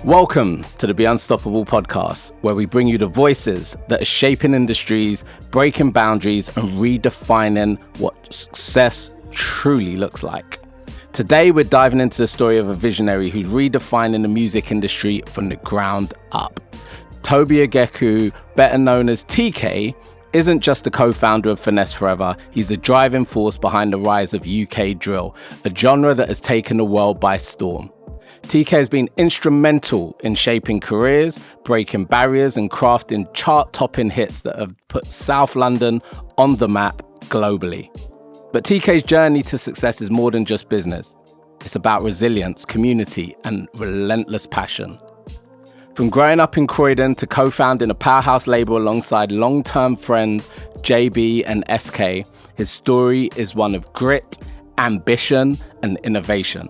Welcome to the Be Unstoppable podcast, where we bring you the voices that are shaping industries, breaking boundaries, and redefining what success truly looks like. Today, we're diving into the story of a visionary who's redefining the music industry from the ground up. Toby Ageku, better known as TK, isn't just the co-founder of Finesse Forever, he's the driving force behind the rise of UK drill, a genre that has taken the world by storm. TK has been instrumental in shaping careers, breaking barriers, and crafting chart-topping hits that have put South London on the map globally. But TK's journey to success is more than just business. It's about resilience, community, and relentless passion. From growing up in Croydon to co-founding a powerhouse label alongside long-term friends JB and SK, his story is one of grit, ambition, and innovation.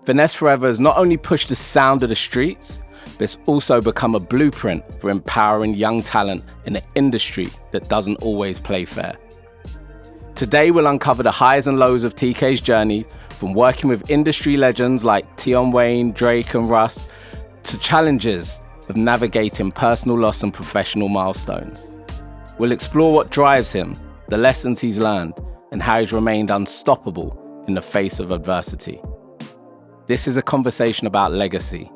Finesse Forever has not only pushed the sound of the streets, but it's also become a blueprint for empowering young talent in an industry that doesn't always play fair. Today, we'll uncover the highs and lows of TK's journey, from working with industry legends like Tion Wayne, Drake, and Russ, to challenges of navigating personal loss and professional milestones. We'll explore what drives him, the lessons he's learned, and how he's remained unstoppable in the face of adversity. This is a conversation about legacy,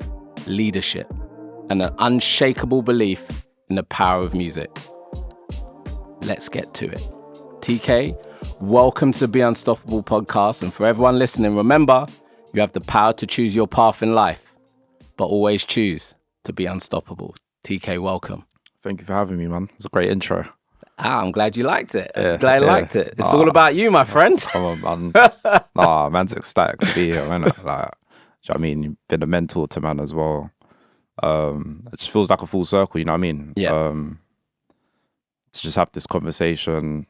leadership, and an unshakable belief in the power of music. Let's get to it. TK, welcome to the Be Unstoppable podcast. And for everyone listening, remember, you have the power to choose your path in life, but always choose to be unstoppable. TK, welcome. Thank you for having me, man. It's a great intro. I'm glad you liked it. I liked it. It's all about you, my friend. Come on, man. Man's ecstatic to be here, man. Like, do you know what I mean? You've been a mentor to man as well. It just feels like a full circle, you know what I mean? Yeah. To just have this conversation.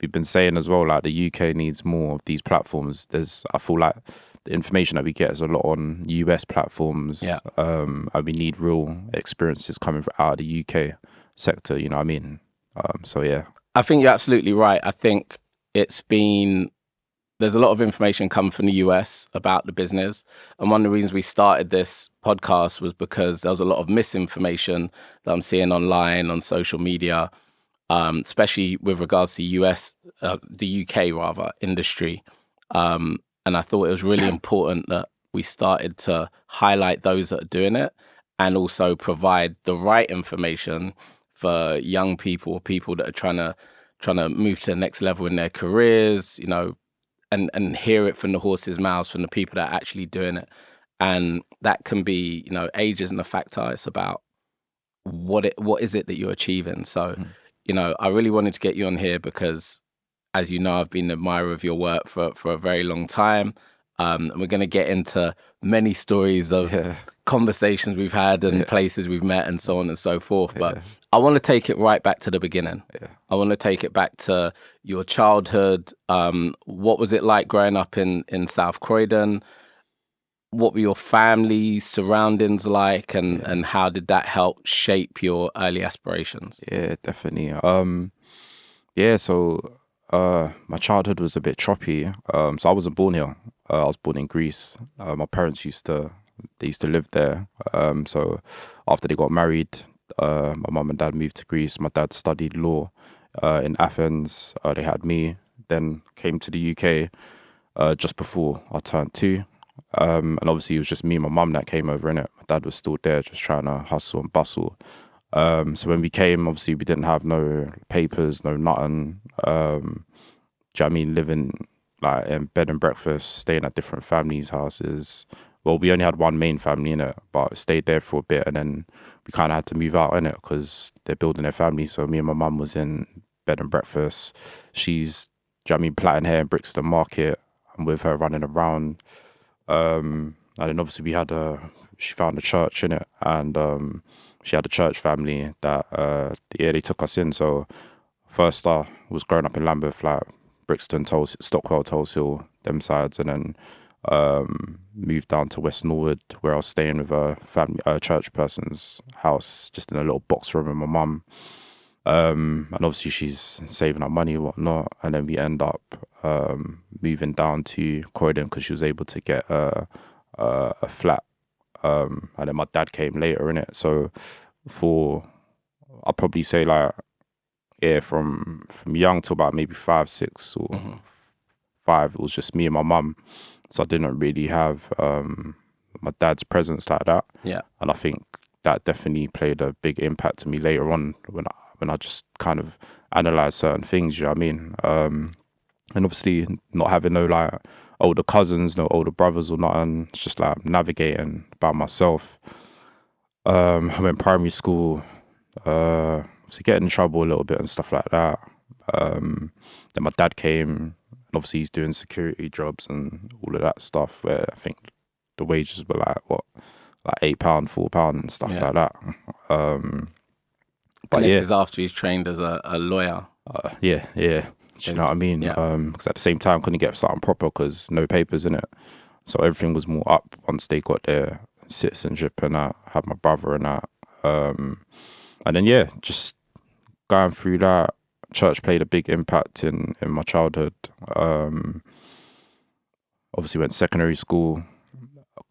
We've been saying as well, like the UK needs more of these platforms. I feel like the information that we get is a lot on US platforms. Yeah. And we need real experiences coming out of the UK sector, you know what I mean? So yeah. I think you're absolutely right. I think there's a lot of information coming from the US about the business. And one of the reasons we started this podcast was because there was a lot of misinformation that I'm seeing online, on social media, especially with regards to the UK rather, industry. And I thought it was really important that we started to highlight those that are doing it and also provide the right information for young people, people that are trying to move to the next level in their careers, you know, and hear it from the horse's mouths, from the people that are actually doing it. And that can be, you know, age isn't a factor. It's about what is it that you're achieving. So, you know, I really wanted to get you on here because, as you know, I've been an admirer of your work for a very long time. And we're going to get into many stories of conversations we've had and places we've met and so on and so forth. But I want to take it right back to the beginning. Yeah. I want to take it back to your childhood. What was it like growing up in South Croydon? What were your family surroundings like, and how did that help shape your early aspirations? Yeah, definitely. So my childhood was a bit choppy. So I wasn't born here. I was born in Greece. My parents used to live there. So after they got married, my mum and dad moved to Greece. My dad studied law in Athens. They had me, then came to the UK just before I turned 2. And obviously it was just me and my mum that came over, innit? My dad was still there, just trying to hustle and bustle. So when we came, obviously we didn't have no papers, no nothing. Do you know what I mean? Living like in bed and breakfast, staying at different families' houses. Well, we only had one main family, innit? But stayed there for a bit, and then we kind of had to move out, innit? Because they're building their family. So me and my mum was in bed and breakfast. She's, do you know what I mean, plaiting hair in Brixton Market. I'm with her running around. And then obviously she found a church, innit? And she had a church family that, they took us in. So first I was growing up in Lambeth, like Brixton, Stockwell, Tulse Hill, them sides, and then moved down to West Norwood, where I was staying with a family, church person's house, just in a little box room with my mum. And obviously she's saving up money and whatnot. And then we end up moving down to Croydon because she was able to get a flat And then my dad came later, innit? So I'll probably say like, yeah, from young to about maybe 5, 6 or 5, it was just me and my mum. So I didn't really have my dad's presence like that. Yeah. And I think that definitely played a big impact to me later on when I just kind of analysed certain things, you know what I mean? And obviously not having no like older cousins, no older brothers or nothing. It's just like navigating by myself. I went primary school, obviously getting in trouble a little bit and stuff like that. Then my dad came, and obviously he's doing security jobs and all of that stuff where I think the wages were like £8, £4 and stuff like that. But this is after he's trained as a lawyer. Yeah. Do you know what I mean? Because at the same time, couldn't get something proper because no papers in it. So everything was more up once they got their citizenship and I had my brother and that. And then, just going through that, church played a big impact in my childhood. Obviously went to secondary school,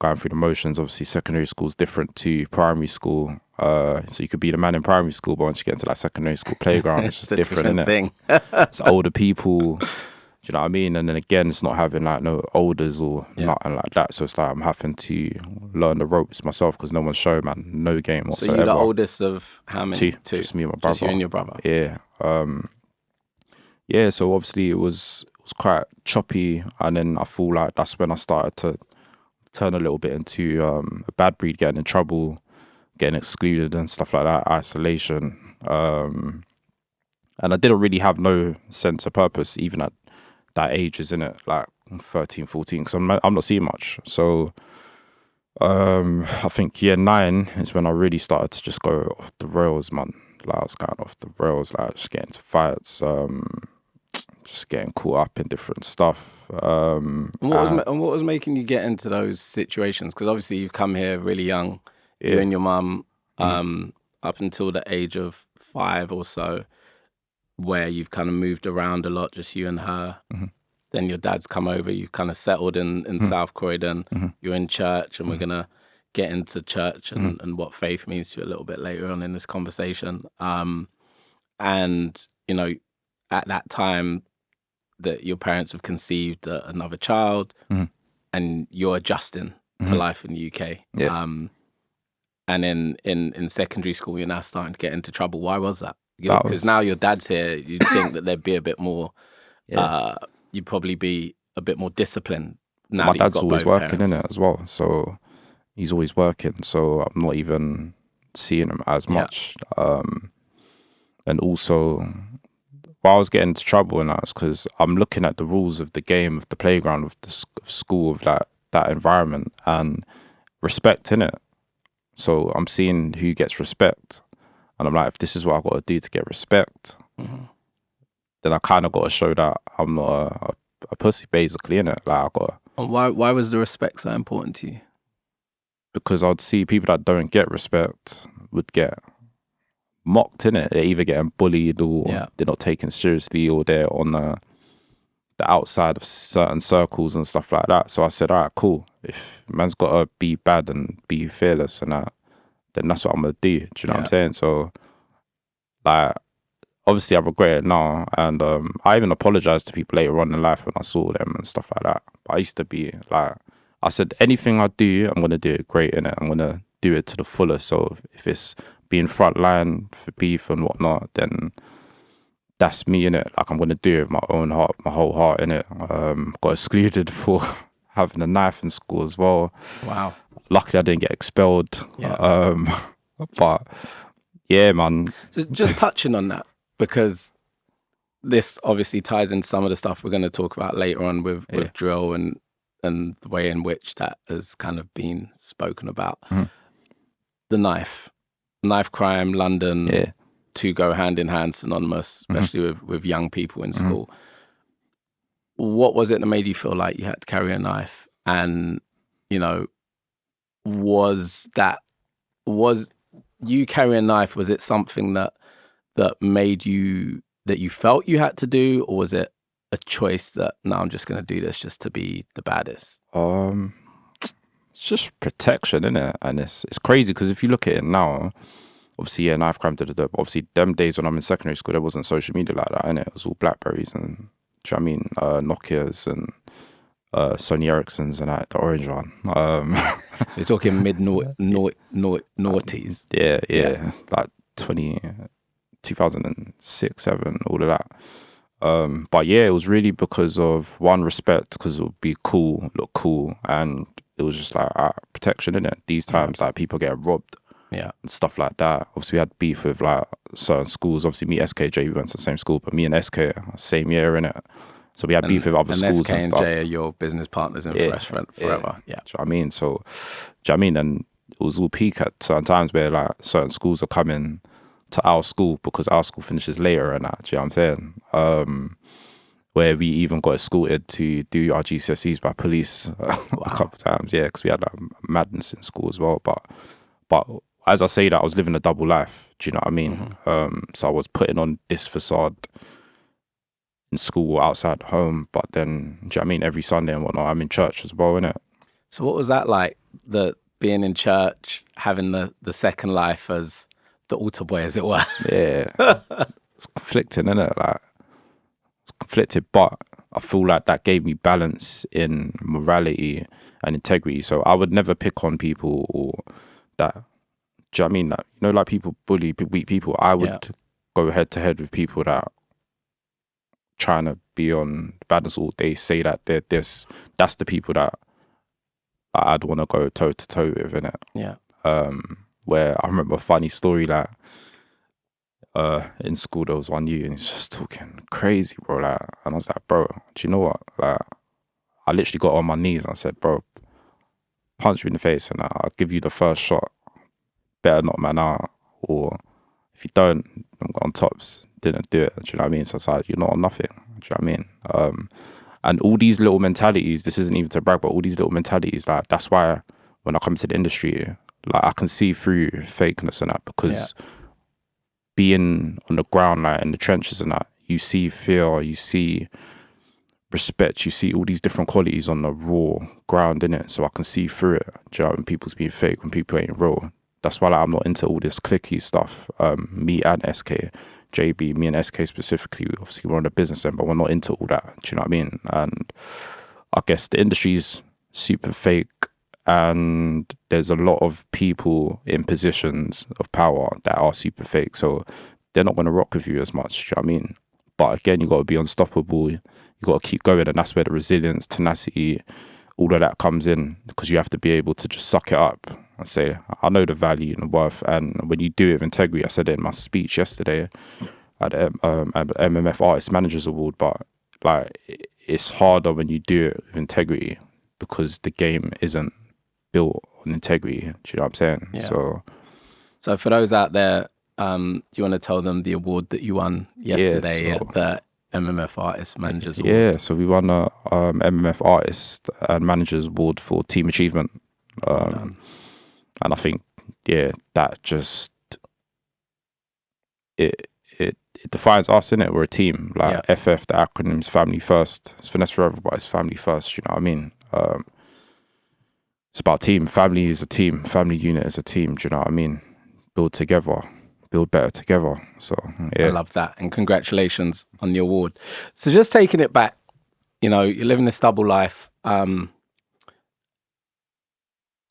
going through the motions. Obviously secondary school is different to primary school. So you could be the man in primary school, but once you get into like secondary school playground, it's just different, isn't it? Thing. It's older people, do you know what I mean? And then again, it's not having like no elders or nothing like that. So it's like I'm having to learn the ropes myself because no one's showing, man, no game whatsoever. So you're the oldest of how many? Two. Just me and my brother. Just you and your brother. Yeah. So obviously it was quite choppy, and then I feel like that's when I started to turn a little bit into a bad breed, getting in trouble, getting excluded and stuff like that, isolation. And I didn't really have no sense of purpose even at that age, isn't it? Like 13, 14, because I'm not seeing much. So I think year 9 is when I really started to just go off the rails, man. Like I was going off the rails, like just getting into fights, just getting caught up in different stuff. And what was making you get into those situations? Because obviously you've come here really young, you and your mum, up until the age of 5 or so, where you've kind of moved around a lot, just you and her. Then your dad's come over, you've kind of settled in South Croydon, you're in church, and we're going to get into church and what faith means to you a little bit later on in this conversation. And, you know, at that time that your parents have conceived another child and you're adjusting to life in the UK. And in secondary school, you're now starting to get into trouble. Why was that? Because now your dad's here, you'd think that there'd be a bit more, you'd probably be a bit more disciplined. Now my dad's always working in it as well. So he's always working. So I'm not even seeing him as much. And also, why I was getting into trouble, and that's because I'm looking at the rules of the game, of the playground, of the school, of that environment, and respect in it. So I'm seeing who gets respect, and I'm like, if this is what I've got to do to get respect, then I kind of got to show that I'm not a pussy, basically, in it. Like I got. And why was the respect so important to you? Because I'd see people that don't get respect would get mocked, in it. They're either getting bullied or they're not taken seriously, or they're on the outside of certain circles and stuff like that. So I said, all right, cool. If man's got to be bad and be fearless and that, then that's what I'm going to do. Do you know what I'm saying? So, like, obviously I regret it now. And I even apologized to people later on in life when I saw them and stuff like that. But I used to be like, I said, anything I do, I'm going to do it great, innit? I'm going to do it to the fullest. So if it's being front line for beef and whatnot, then that's me, innit? Like, I'm going to do it with my own heart, my whole heart, innit? Got excluded for having a knife in school as well. Wow. Luckily, I didn't get expelled. But yeah, man. So just touching on that, because this obviously ties into some of the stuff we're going to talk about later on with drill and the way in which that has kind of been spoken about. The knife crime, London, two go hand in hand, synonymous, especially with young people in school. What was it that made you feel like you had to carry a knife? And, you know, was you carrying a knife, was it something that made you, that you felt you had to do, or was it a choice that, no, I'm just going to do this just to be the baddest? It's it's just protection, innit? And it's crazy because if you look at it now, obviously, yeah, knife crime, obviously, them days when I'm in secondary school, there wasn't social media like that, innit? It was all Blackberries and, do you know what I mean? Nokias and Sony Ericssons and that, the orange one. You're talking mid-noughties. Yeah. Like 2006, 7, all of that. But yeah, it was really because of one, respect, because it would be cool, look cool, and it was just like protection, innit? These times, like people getting robbed. Yeah. And stuff like that. Obviously, we had beef with like certain schools. Obviously, me, SKJ, we went to the same school, but me and SK, same year, innit? So we had beef with other schools SK and stuff. and J are your business partners in Finesse Forever. Yeah. Do you know what I mean? So, do you know what I mean? And it was all peak at certain times where like certain schools are coming to our school because our school finishes later and that. Do you know what I'm saying? Where we even got escorted to do our GCSEs by police a couple of times. Yeah, because we had like madness in school as well. But as I say that, I was living a double life. Do you know what I mean? So I was putting on this facade in school or outside home, but then, do you know what I mean? Every Sunday and whatnot, I'm in church as well, innit? So what was that like? The being in church, having the second life as the altar boy, as it were. Yeah, it's conflicting, innit? Like, it's conflicted, but I feel like that gave me balance in morality and integrity. So I would never pick on people or that. Do you know what I mean? Like, you know, like people bully weak people. I would go head to head with people that trying to be on badness all day. Say that they're this. That's the people that I'd want to go toe to toe with, innit? Yeah. Where I remember a funny story like in school there was one year and he's just talking crazy, bro. Like, and I was like, bro, do you know what? Like, I literally got on my knees and I said, bro, punch me in the face and I'll give you the first shot. Better knock man out, or if you don't, I'm on tops. Didn't do it. Do you know what I mean? So it's like, you're not on nothing. Do you know what I mean? And all these little mentalities, this isn't even to brag, but all these little mentalities, like that's why when I come to the industry, like I can see through fakeness and that, because being on the ground, like in the trenches and that, you see fear, you see respect, you see all these different qualities on the raw ground, innit? So I can see through it. Do you know, when people's being fake, when people ain't real. That's why like, I'm not into all this clicky stuff. Me and SK, JB, me and SK specifically, obviously we're on the business end, but we're not into all that. Do you know what I mean? And I guess the industry's super fake and there's a lot of people in positions of power that are super fake. So they're not going to rock with you as much. Do you know what I mean? But again, you got to be unstoppable. You got to keep going. And that's where the resilience, tenacity, all of that comes in, because you have to be able to just suck it up. I say, I know the value and the worth, and when you do it with integrity, I said it in my speech yesterday at the MMF Artist Managers Award, but like it's harder when you do it with integrity because the game isn't built on integrity. Do you know what I'm saying? Yeah. So for those out there, do you want to tell them the award that you won yesterday at the MMF Artist Managers Award? Yeah, so we won a MMF Artist and Managers Award for Team Achievement. And I think, that just, it defines us, innit? We're a team. Like FF, the acronym's family first. It's Finesse Forever, but it's family first, you know what I mean? It's about team. Family is a team. Family unit is a team, do you know what I mean? Build together. Build better together. So, yeah. I love that. And congratulations on the award. So just taking it back, you know, you're living this double life.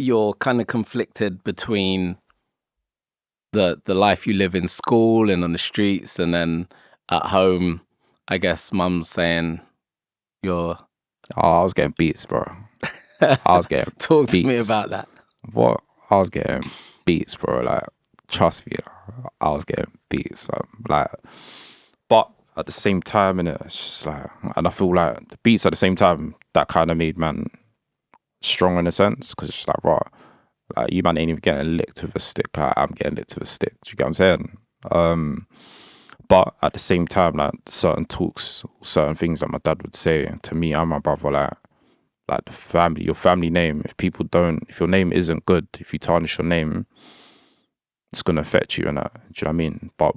You're kind of conflicted between the life you live in school and on the streets, and then at home, I guess mum's saying you're... Oh, I was getting beats, bro. I was getting Talk beats. to me about that. What? I was getting beats, bro. Like, trust me, I was getting beats. Like, but at the same time, innit, it's just like, and I feel like the beats at the same time, that kind of made man strong in a sense, because it's just like, right, like you man ain't even getting licked with a stick, like I'm getting licked with a stick. Do you get what I'm saying? But at the same time, like certain talks, certain things that my dad would say to me and my brother, like the family, your family name, if your name isn't good, if you tarnish your name, it's gonna affect you, and that. Do you know what I mean? But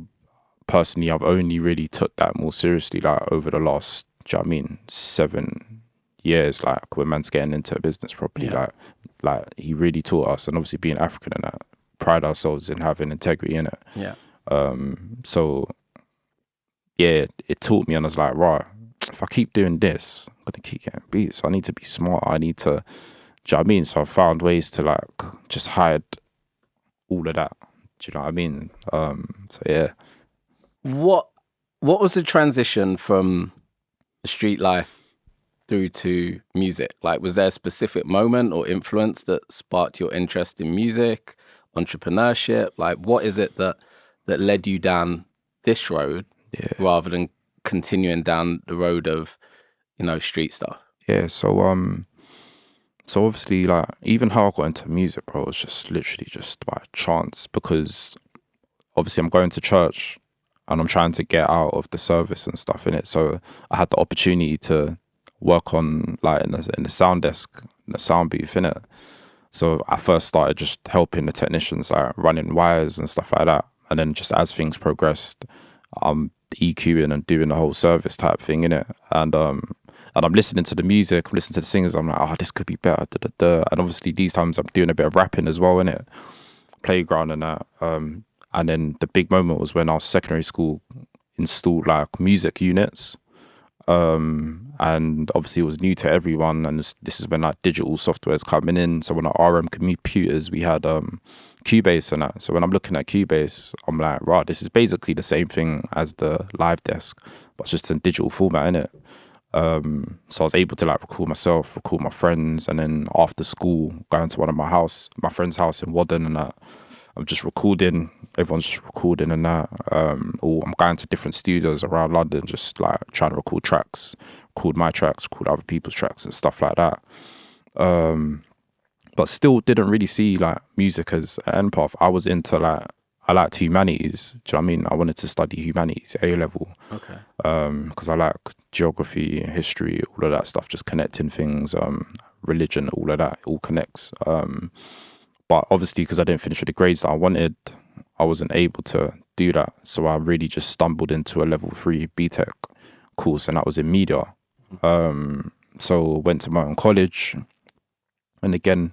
personally, I've only really took that more seriously, like over the last, do you know what I mean, 7 years, like when man's getting into a business properly. Like he really taught us, and obviously being African and that, pride ourselves in having integrity in it. Yeah. So yeah, it taught me, and I was like, right, if I keep doing this, I'm gonna keep getting beat. So I need to be smart. I need to, do you know what I mean? So I found ways to like just hide all of that. Do you know what I mean? So yeah. What was the transition from the street life through to music? Like, was there a specific moment or influence that sparked your interest in music, entrepreneurship? Like, what is it that led you down this road rather than continuing down the road of, you know, street stuff? Yeah, so obviously, like, even how I got into music, bro, was just literally just by chance, because obviously I'm going to church and I'm trying to get out of the service and stuff in it. So I had the opportunity to work on like in the sound desk, in the sound booth in it. So I first started just helping the technicians, like running wires and stuff like that. And then just as things progressed, I'm EQing and doing the whole service type thing in it. And I'm listening to the music, I'm listening to the singers. I'm like, oh, this could be better. Da, da, da. And obviously these times I'm doing a bit of rapping as well in it, playground and that. And then the big moment was when our secondary school installed like music units. And obviously it was new to everyone, and this is when like digital software is coming in. So when our RM computers, we had Cubase and that. So when I'm looking at Cubase, I'm like, right, this is basically the same thing as the live desk, but it's just in digital format, innit? So I was able to like record myself, record my friends, and then after school, going to one of my friend's house in Wadden and that. I'm just recording, everyone's just recording and that. Or I'm going to different studios around London, just like trying to record tracks, record my tracks, record other people's tracks and stuff like that. But still didn't really see like music as an end path. I was into like, I liked humanities. Do you know what I mean? I wanted to study humanities, A level. Okay. Because I like geography, history, all of that stuff, just connecting things, religion, all of that, it all connects. But obviously, because I didn't finish with the grades that I wanted, I wasn't able to do that. So I really just stumbled into a level 3 BTEC course, and that was in media. So went to my own college, and again,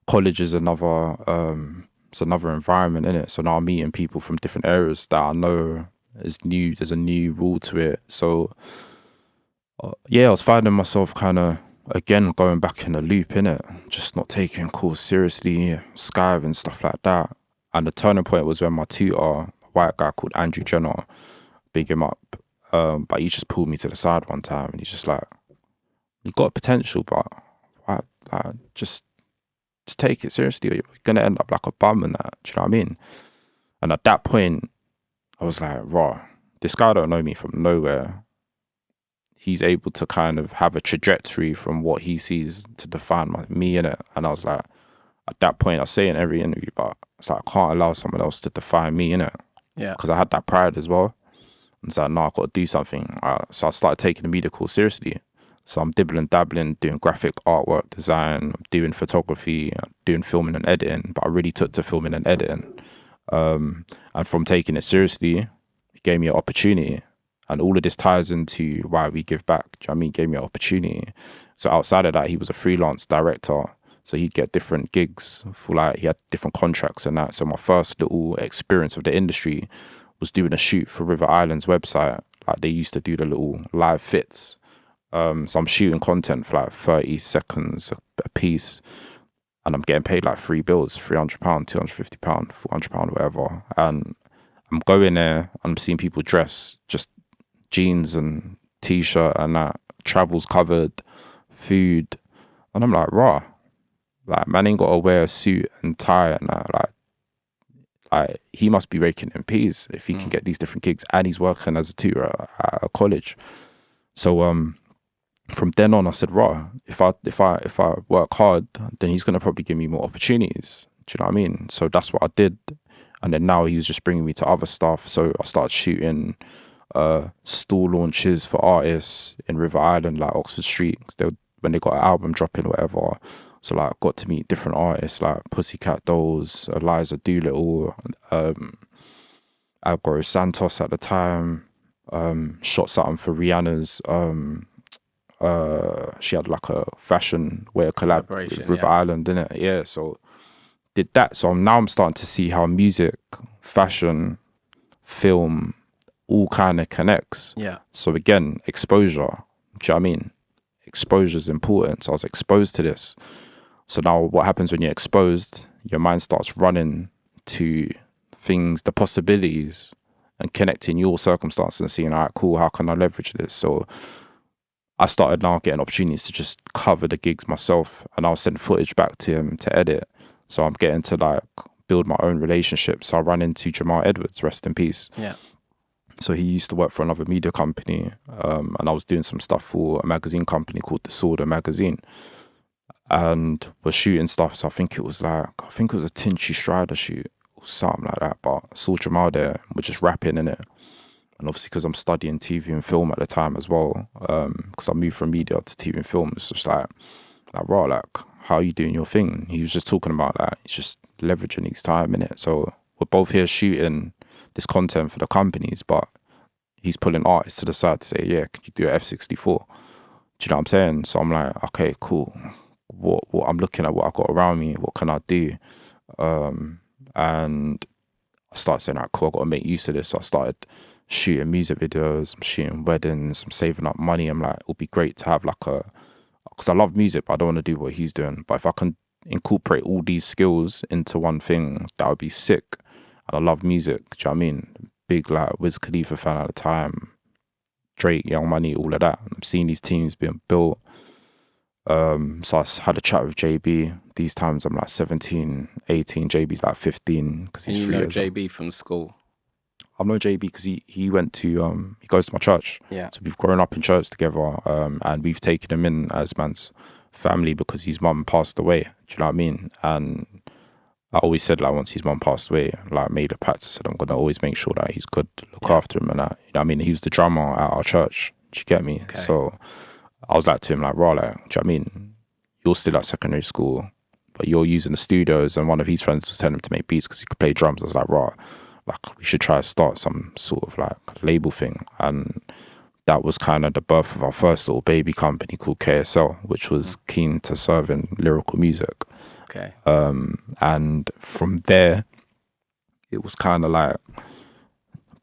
college is another it's another environment in it. So now I'm meeting people from different areas that I know is new. There's a new rule to it. So yeah, I was finding myself kind of again going back in a loop in it, just not taking course seriously, Skype and stuff like that. And the turning point was when my tutor, a white guy called Andrew Jenner, big him up, but he just pulled me to the side one time and he's just like, you got potential, but just take it seriously or you're gonna end up like a bum and that. Do you know what I mean? And at that point I was like, raw, this guy don't know me from nowhere. He's able to kind of have a trajectory from what he sees to define me in it. And I was like, at that point, I say in every interview, but it's like, I can't allow someone else to define me in it. Yeah. Because I had that pride as well. And so no, I've got to do something. So I started taking the media course seriously. So I'm dibbling, dabbling, doing graphic artwork design, doing photography, doing filming and editing. But I really took to filming and editing. And from taking it seriously, it gave me an opportunity. And all of this ties into why we give back. Do you know what I mean? Gave me an opportunity. So outside of that, he was a freelance director. So he'd get different gigs for like, he had different contracts and that. So my first little experience of the industry was doing a shoot for River Island's website. Like they used to do the little live fits. So I'm shooting content for like 30 seconds a piece. And I'm getting paid like £3, £300, £250, £400, whatever. And I'm going there and I'm seeing people dress just jeans and t-shirt and that, travels covered, food, and I'm like, raw, like man ain't gotta wear a suit and tie and that, like he must be raking in peas if he can get these different gigs and he's working as a tutor at a college. So from then on I said, raw, if I work hard, then he's gonna probably give me more opportunities. Do you know what I mean? So that's what I did. And then now he was just bringing me to other stuff. So I started shooting store launches for artists in River Island, like Oxford Street, when they got an album dropping or whatever. So like got to meet different artists like Pussycat Dolls, Eliza Doolittle, Alvaro Santos at the time. Shot something for Rihanna's she had like a fashion wear collab with River Island, innit? Yeah, so did that. So now I'm starting to see how music, fashion, film, all kind of connects. Yeah. So again, exposure. Do you know what I mean? Exposure is important. So I was exposed to this. So now what happens when you're exposed? Your mind starts running to things, the possibilities, and connecting your circumstances and seeing, all right, cool, how can I leverage this? So I started now getting opportunities to just cover the gigs myself, and I'll send footage back to him to edit. So I'm getting to like build my own relationships. So I ran into Jamal Edwards, rest in peace. Yeah. So he used to work for another media company, and I was doing some stuff for a magazine company called Disorder magazine, and was shooting stuff. So I think it was a Tinchy Strider shoot or something like that. But I saw Jamal there, we're just rapping in it. And obviously because I'm studying TV and film at the time as well, because I moved from media to TV and film, it's just like raw, like, how are you doing your thing? He was just talking about that. He's just leveraging his time in it. So we're both here shooting this content for the companies, but he's pulling artists to the side to say, yeah, could you do an F64? Do you know what I'm saying? So I'm like, okay, cool. What I'm looking at, what I've got around me, what can I do? And I started saying, like, cool, I've got to make use of this. So I started shooting music videos, I'm shooting weddings, I'm saving up money. I'm like, it would be great to have like because I love music, but I don't want to do what he's doing. But if I can incorporate all these skills into one thing, that would be sick. And I love music, do you know what I mean? Big like Wiz Khalifa fan at the time, Drake, Young Money, all of that. I'm seeing these teams being built. So I had a chat with JB. These times I'm like 17, 18, JB's like 15 because he's 3 years JB old. From school? I know JB because he went to he goes to my church. Yeah. So we've grown up in church together, and we've taken him in as man's family because his mum passed away. Do you know what I mean? And I always said, like, once his mum passed away, like, made a pact, I said I'm gonna always make sure that he's good, look after him and that. You know what I mean? He was the drummer at our church. Do you get me? Okay. So I was like to him, like, raw, like, do you know what I mean? You're still at secondary school, but you're using the studios, and one of his friends was telling him to make beats because he could play drums. I was like, raw, like, we should try to start some sort of like label thing. And that was kind of the birth of our first little baby company called KSL, which was keen to serve in lyrical music. Okay. And from there, it was kind of like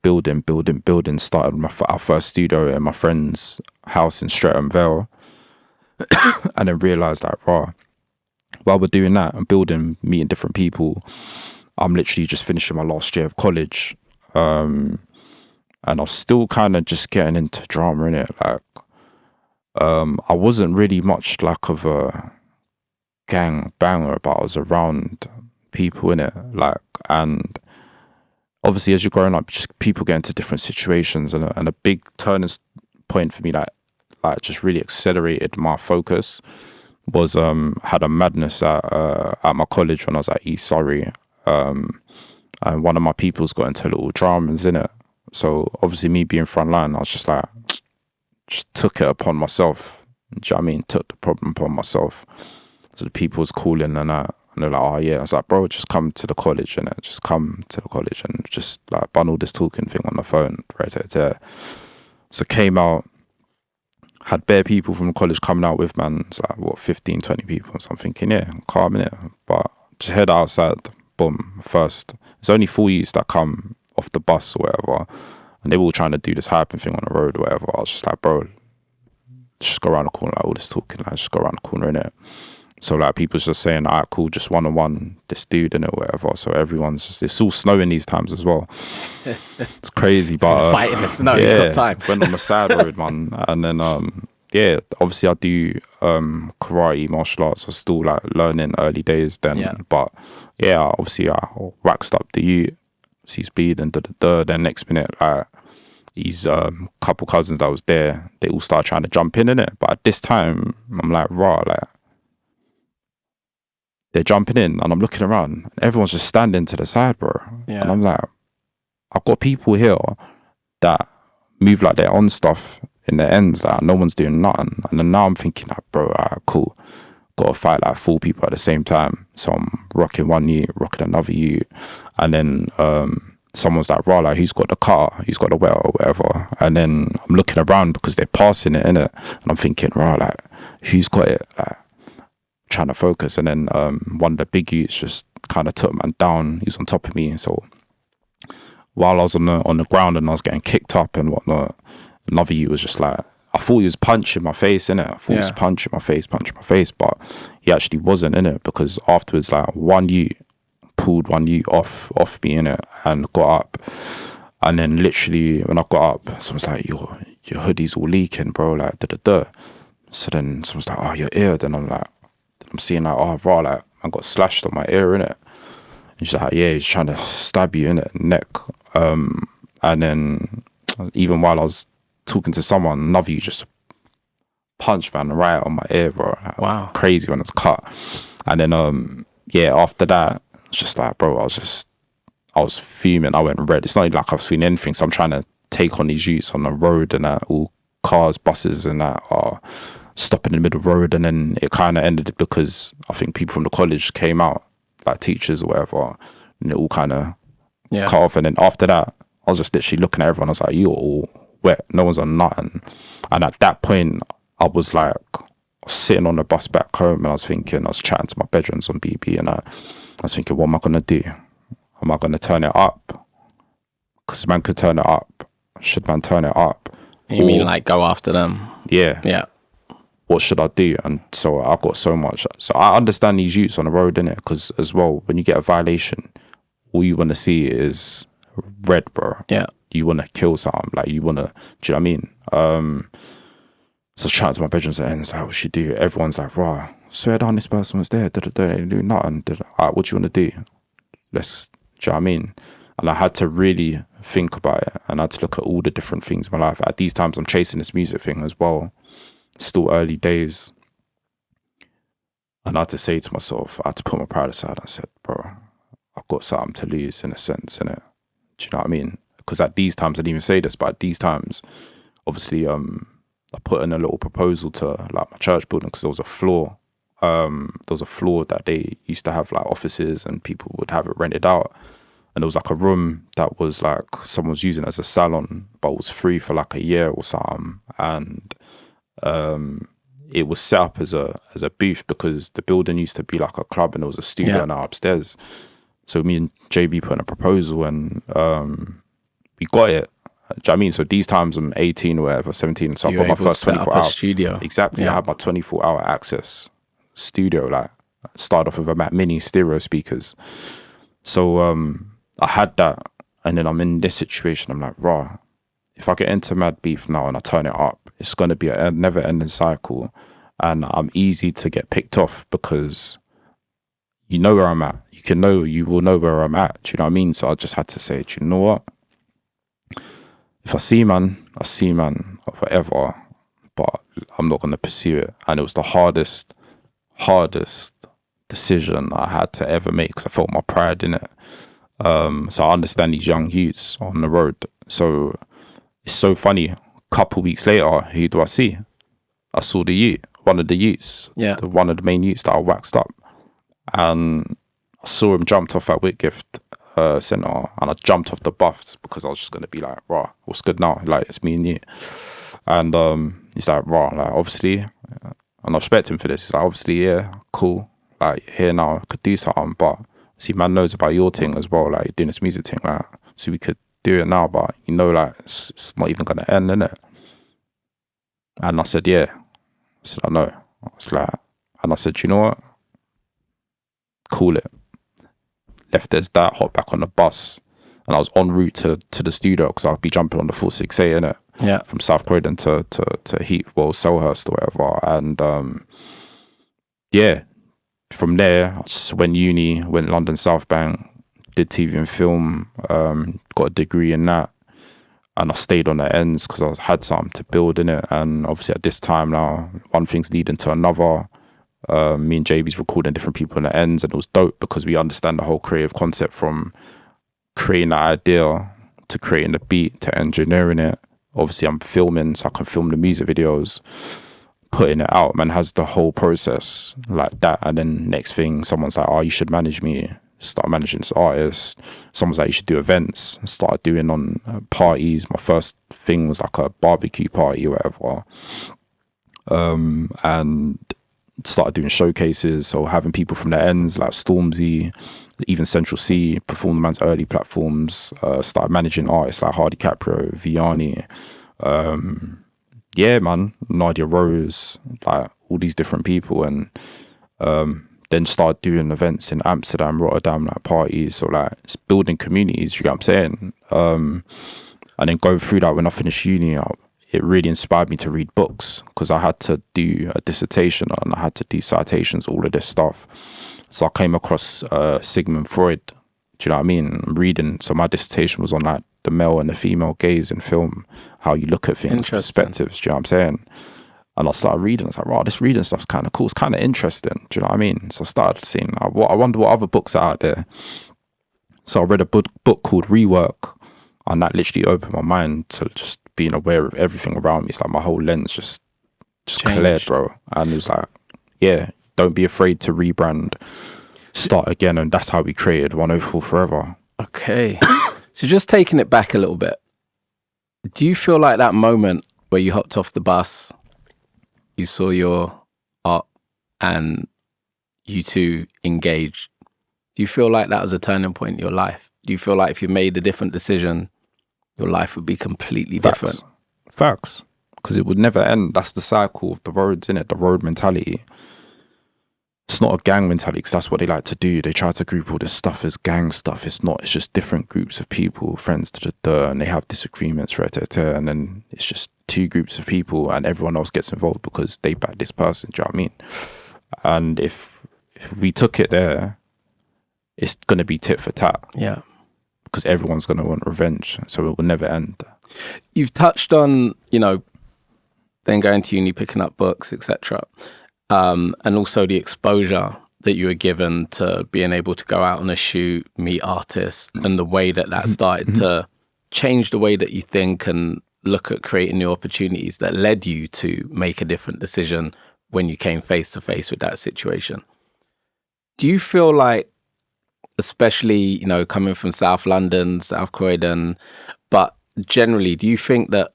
building, started our first studio in my friend's house in Streatham Vale. And then realised that, while we're doing that and building, meeting different people, I'm literally just finishing my last year of college. And I was still kind of just getting into drama, innit? Like, I wasn't really much like of a gang banger, but I was around people, innit? Like, and obviously as you're growing up, just people get into different situations, and a big turning point for me that like just really accelerated my focus was had a madness at my college when I was at East Surrey. And one of my people's got into little dramas in it. So obviously me being frontline, I was just like, just took it upon myself. Do you know what I mean? Took the problem upon myself. So the people was calling and they're like, oh yeah. I was like, bro, just come to the college and just come to the college and just like bundle this talking thing on the phone. Right. So came out, had bare people from the college coming out with, man. It's like, what, 15, 20 people. So I'm thinking, yeah, I'm calm in it. But just head outside, boom, first. It's only 4 youths that come off the bus or whatever. And they were all trying to do this hyping thing on the road or whatever. I was just like, bro, just go around the corner, like all this talking, like just go around the corner, innit? So like people's just saying, all right, cool, just one-on-one this dude, innit, or whatever. So everyone's just, it's all snowing these times as well. It's crazy, but fight in the snow, yeah, you've got time. Went on the side road, man. And then yeah, obviously I do karate, martial arts. I was still like learning early days then. Yeah. But yeah, obviously I waxed up the ute, he's bleeding, then next minute, like, his couple cousins that was there, they all started trying to jump in it. But at this time, I'm like, raw, like, they're jumping in and I'm looking around and everyone's just standing to the side, bro. Yeah. And I'm like, I've got people here that move like they're on stuff in their ends, like no one's doing nothing. And then now I'm thinking, like, bro, cool, gotta fight like 4 people at the same time. So I'm rocking one ute, rocking another ute, and then someone's like, "Rah, like, who's got the car? Who's got the well or whatever?" And then I'm looking around because they're passing it, innit? And I'm thinking, "Rah, like, who's got it?" Like, trying to focus. And then one of the big youths just kind of took man down. He's on top of me. So while I was on the ground and I was getting kicked up and whatnot, another youth was just like, I thought he was punching my face, innit? I thought he was punching my face, but he actually wasn't, innit? Because afterwards, like, one youth pulled one youth off me, innit? And got up. And then literally when I got up, someone's like, your hoodie's all leaking, bro, like, da-da-da. So then someone's like, "Oh, your ear." Then I'm seeing like, "Oh, rah, like, I got slashed on my ear, innit?" And she's like, "Yeah, he's trying to stab you, innit, neck." And then even while I was talking to someone, another you just punched man right on my ear, bro. Like, wow, crazy when it's cut. And then after that, it's just like, bro, I was fuming. I went red. It's not like I've seen anything, so I'm trying to take on these youths on the road and all cars, buses and that are stopping in the middle of the road. And then it kind of ended because I think people from the college came out, like teachers or whatever, and it all kind of cut off. And then after that, I was just literally looking at everyone. I was like, "You're all wet. No one's on nothing." And at that point, I was like sitting on the bus back home, and I was chatting to my bedrooms on BB, and I was thinking, what am I going to do? Am I going to turn it up? Because man could turn it up. Should man turn it up? You mean like go after them? Yeah. What should I do? And so I got so much. So I understand these youths on the road, innit? Because as well, when you get a violation, all you want to see is red, bro. Yeah. You want to kill something. Like, you want to, do you know what I mean? So I was chatting to my bedrooms and it's like, what should you do? Everyone's like, "Rah, swear down this person was there. They didn't do nothing. All right, what do you want to do? Let's, do you know what I mean? And I had to really think about it, and I had to look at all the different things in my life. At these times, I'm chasing this music thing as well. Still early days. And I had to say to myself, I had to put my pride aside. I said, "Bro, I've got something to lose in a sense, innit?" Do you know what I mean? Because at these times, I didn't even say this, but at these times, obviously, I put in a little proposal to like my church building, because there was a floor. There was a floor that they used to have like offices and people would have it rented out. And there was like a room that was like someone was using as a salon, but it was free for like a year or something. And it was set up as a booth, because the building used to be like a club and there was a studio now upstairs. So me and JB put in a proposal and we got it. Do you know what I mean? So these times I'm 18 or whatever, 17, so I've got my first 24 hour studio. Exactly. I had my 24-hour access studio, like started off with a Mac Mini stereo speakers. So I had that, and then I'm in this situation. I'm like, "Rah, if I get into mad beef now and I turn it up, it's going to be a never-ending cycle, and I'm easy to get picked off because you know where I'm at. You will know where I'm at. Do you know what I mean?" So I just had to say, "Do you know what? If I see man, or whatever, but I'm not going to pursue it." And it was the hardest decision I had to ever make, because I felt my pride in it. So I understand these young youths on the road. So it's so funny. A couple weeks later, who do I see? I saw the youth, one of the youths, one of the main youths that I waxed up. And I saw him jumped off at Whitgift Centre, and I jumped off the buffs because I was just going to be like, "Rah, what's good now? Like, it's me and you." And he's like, "Rah, like, obviously," and I respect him for this. He's like, "Obviously, yeah, cool. Like, here now, I could do something, but see, man knows about your thing as well. Like, you're doing this music thing, like, so we could do it now, but you know, like, it's not even going to end, innit?" And I said, "Yeah." I said, "I know." I was like, and I said, "You know what? Call it." Left there's that, hop back on the bus, and I was en route to the studio, because I'd be jumping on the 468, innit? Yeah. From South Croydon to Selhurst or whatever. And from there, I just went uni, went London South Bank, did TV and film, got a degree in that, and I stayed on the ends because I had something to build in it. And obviously at this time now, one thing's leading to another. Me and JB's recording different people in the ends, and it was dope because we understand the whole creative concept, from creating that idea to creating the beat to engineering it. Obviously I'm filming, so I can film the music videos, putting it out. Man has the whole process like that, and then next thing someone's like, "Oh, you should manage me." Started managing this artist. Someone was like, you should do events. Started doing on parties. My first thing was like a barbecue party or whatever. And started doing showcases, so having people from the ends like Stormzy, even Central C, perform the man's early platforms. Started managing artists like Hardy Caprio, Vianney, yeah, man, Nadia Rose, like all these different people, and then started doing events in Amsterdam, Rotterdam, like parties, so like it's building communities. You get what I'm saying? And then going through that, when I finished uni, it really inspired me to read books, because I had to do a dissertation and I had to do citations, all of this stuff. So I came across Sigmund Freud. Do you know what I mean? Reading. So my dissertation was on like the male and the female gaze in film, how you look at things, perspectives. Do you know what I'm saying? And I started reading. I was like, wow, this reading stuff's kind of cool. It's kind of interesting. Do you know what I mean? So I started seeing, I wonder what other books are out there. So I read a book called Rework, and that literally opened my mind to just being aware of everything around me. It's like my whole lens just cleared, bro. And it was like, yeah, don't be afraid to rebrand, start again. And that's how we created 104 Forever. Okay. So just taking it back a little bit, do you feel like that moment where you hopped off the bus, you saw your art, and you two engaged, do you feel like that was a turning point in your life? Do you feel like if you made a different decision, your life would be completely different? Facts. Because it would never end. That's the cycle of the roads, innit? The road mentality. It's not a gang mentality, because that's what they like to do. They try to group all this stuff as gang stuff. It's not. It's just different groups of people, friends, and they have disagreements, and then it's just two groups of people, and everyone else gets involved because they back this person. Do you know what I mean? And if we took it there, it's going to be tit for tat. Yeah. Because everyone's going to want revenge, so it will never end. You've touched on, then going to uni, picking up books, etc., and also the exposure that you were given to being able to go out on a shoot, meet artists, and the way that started to change the way that you think and look at creating new opportunities that led you to make a different decision when you came face to face with that situation. Do you feel like, especially, coming from South London, South Croydon, but generally, do you think that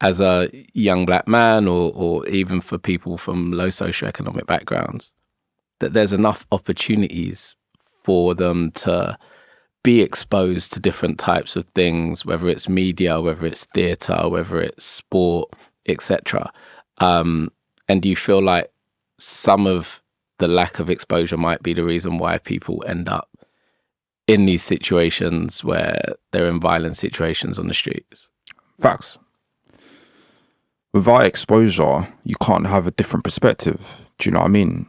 as a young black man, or even for people from low socioeconomic backgrounds, that there's enough opportunities for them to be exposed to different types of things, whether it's media, whether it's theatre, whether it's sport, etc.? And do you feel like some of the lack of exposure might be the reason why people end up in these situations where they're in violent situations on the streets? Facts. Without exposure, you can't have a different perspective. Do you know what I mean?